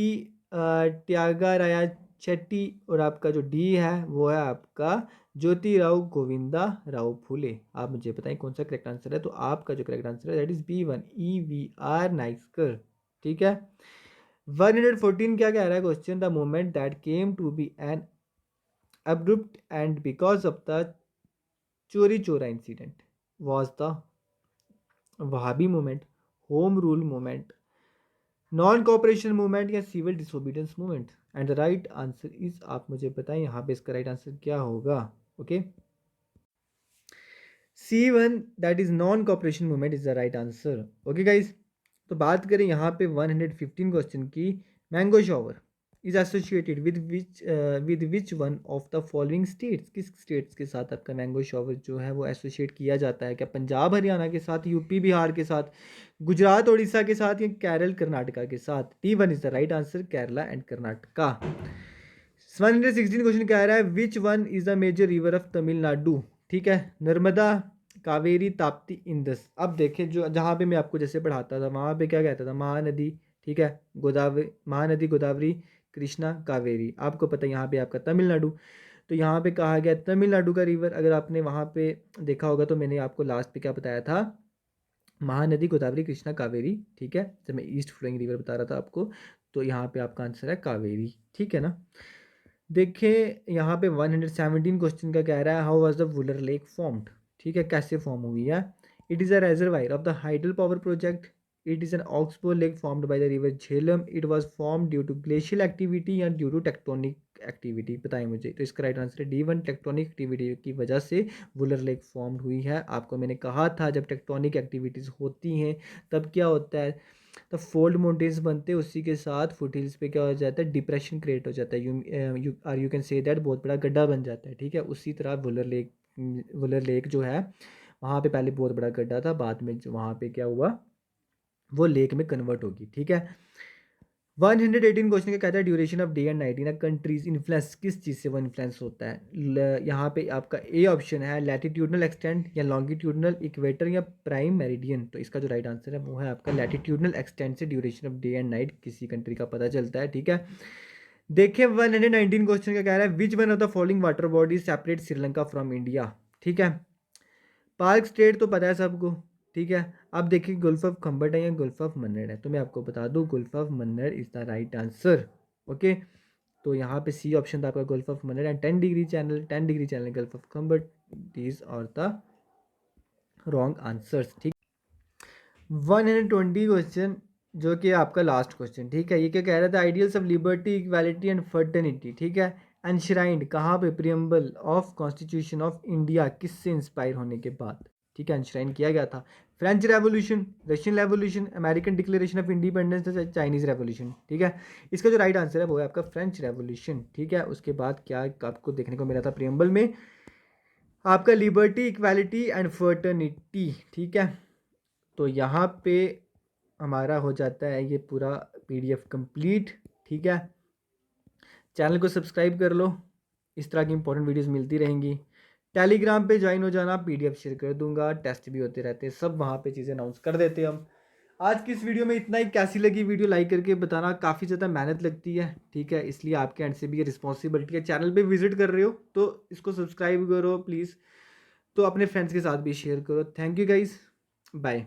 त्यागाराया शेट्टी, और आपका जो डी है वो है आपका ज्योतिराव गोविंदा राव फुले। आप मुझे बताएं कौन सा करेक्ट आंसर है? तो आपका जो करेक्ट आंसर है that is B1 EVR Naicker, ठीक है। 114 क्या कह रहा है question? The movement that came to be an abrupt end because of the Chauri Chaura incident was the Wahabi movement, home rule movement, non cooperation movement या civil disobedience movement? And the right answer is, आप मुझे बताएं यहाँ पे इसका right answer क्या होगा? Okay, C1 that is non cooperation movement is the right answer. Okay guys, तो बात करें यहाँ पे 115 क्वेश्चन की, mango shower is associated with which one of the following states, किस स्टेट्स के साथ आपका मैंगो शॉवर जो है वो एसोसिएट किया जाता है? क्या पंजाब हरियाणा के साथ, यूपी बिहार के साथ, गुजरात उड़ीसा के साथ, या केरल कर्नाटका के साथ? D1 is the right answer, Kerala and Karnataka. 116 question कह रहा है which one is the major river of Tamil Nadu, ठीक है, नर्मदा, कावेरी, ताप्ती, इंदस। अब देखें, जो जहाँ पे मैं आपको जैसे पढ़ाता था वहाँ पे क्या कहता था? महानदी, ठीक है, गोदावरी, महानदी, गोदावरी, कृष्णा, कावेरी। आपको पता है यहाँ पे आपका तमिलनाडु, तो यहाँ पे कहा गया तमिलनाडु का रिवर। अगर आपने वहाँ पे देखा होगा तो मैंने आपको लास्ट पे क्या बताया था? महानदी, गोदावरी, कृष्णा, कावेरी, ठीक है, जब मैं ईस्ट फ्लोइंग रिवर बता रहा था आपको, तो यहाँ पे आपका आंसर है कावेरी, ठीक है ना। देखिए यहाँ पे 117 क्वेश्चन का कह रहा है how was the Wular lake formed, ठीक है, कैसे फॉर्म हुई है? It is a reservoir of the hydel power project, it is an oxbow lake formed by the river Jhelum, it was formed due to glacial activity या due to tectonic activity? बताएं मुझे। तो इसका राइट आंसर है D1, tectonic activity की वजह से Wular lake formed हुई है। आपको मैंने कहा था जब टेक्टोनिक एक्टिविटीज़ होती हैं तब क्या होता है? तो फोल्ड माउंटेन्स बनते हैं, उसी के साथ फुट हिल्स पे क्या हो जाता है? डिप्रेशन क्रिएट हो जाता है, यू कैन से दैट बहुत बड़ा गड्ढा बन जाता है, ठीक है। उसी तरह वुलर लेक जो है वहाँ पे पहले बहुत बड़ा गड्ढा था, बाद में वहाँ पे क्या हुआ? वो लेक में कन्वर्ट होगी, ठीक है। 118 क्वेश्चन का कहता है duration of day and night in countries influence, किस चीज़ से वो इन्फ्लुएंस होता है? यहाँ पे आपका ए ऑप्शन है लैटिट्यूडनल एक्सटेंट या लॉन्गिट्यूडनल इक्वेटर या प्राइम मेरिडियन। तो इसका जो राइट आंसर है वो है आपका लैटिट्यूडनल एक्सटेंट से duration of day and night किसी कंट्री का पता चलता है, ठीक है। देखिए 119 क्वेश्चन का कह रहा है which one of the following water bodies separate Sri Lanka from India, ठीक है। पार्क स्टेट तो पता है सबको, ठीक है। अब देखिए गुल्फ ऑफ खम्बट है या गुल्फ ऑफ मन्नड़ है, तो मैं आपको बता दूं gulf of Mannar is the right answer. Okay, तो यहाँ पे सी ऑप्शन था आपका gulf of Mannar and 10 degree channel gulf of खम, but these are the wrong answers. ठीक, 120 क्वेश्चन जो कि आपका लास्ट क्वेश्चन। ठीक है, ये क्या कह रहा था, ideals of liberty equality and fraternity. ठीक है, एनश्राइंड कहाँ पे, preamble of constitution of India किससे इंस्पायर होने के बाद। ठीक है, एनश्राइन किया गया था। French revolution, Russian revolution, American declaration of independence, Chinese revolution. ठीक है, इसका जो राइट आंसर है वो है आपका फ्रेंच रेवोल्यूशन। ठीक है, उसके बाद क्या आपको देखने को मिला था प्रियम्बल में, आपका लिबर्टी इक्वालिटी एंड फर्टर्निटी। ठीक है, तो यहाँ पे हमारा हो जाता है ये पूरा पीडीएफ कंप्लीट। ठीक है, चैनल को सब्सक्राइब कर लो, इस तरह की इंपॉर्टेंट वीडियोस मिलती रहेंगी। टेलीग्राम पे ज्वाइन हो जाना, पीडीएफ शेयर कर दूंगा, टेस्ट भी होते रहते हैं, सब वहाँ पे चीज़ें अनाउंस कर देते हैं हम। आज की इस वीडियो में इतना ही। कैसी लगी वीडियो लाइक करके बताना, काफ़ी ज़्यादा मेहनत लगती है। ठीक है, इसलिए आपके एंड से भी ये रिस्पॉन्सिबिलिटी है। चैनल पे विजिट कर रहे हो तो इसको सब्सक्राइब करो प्लीज़, तो अपने फ्रेंड्स के साथ भी शेयर करो। Thank you guys, bye.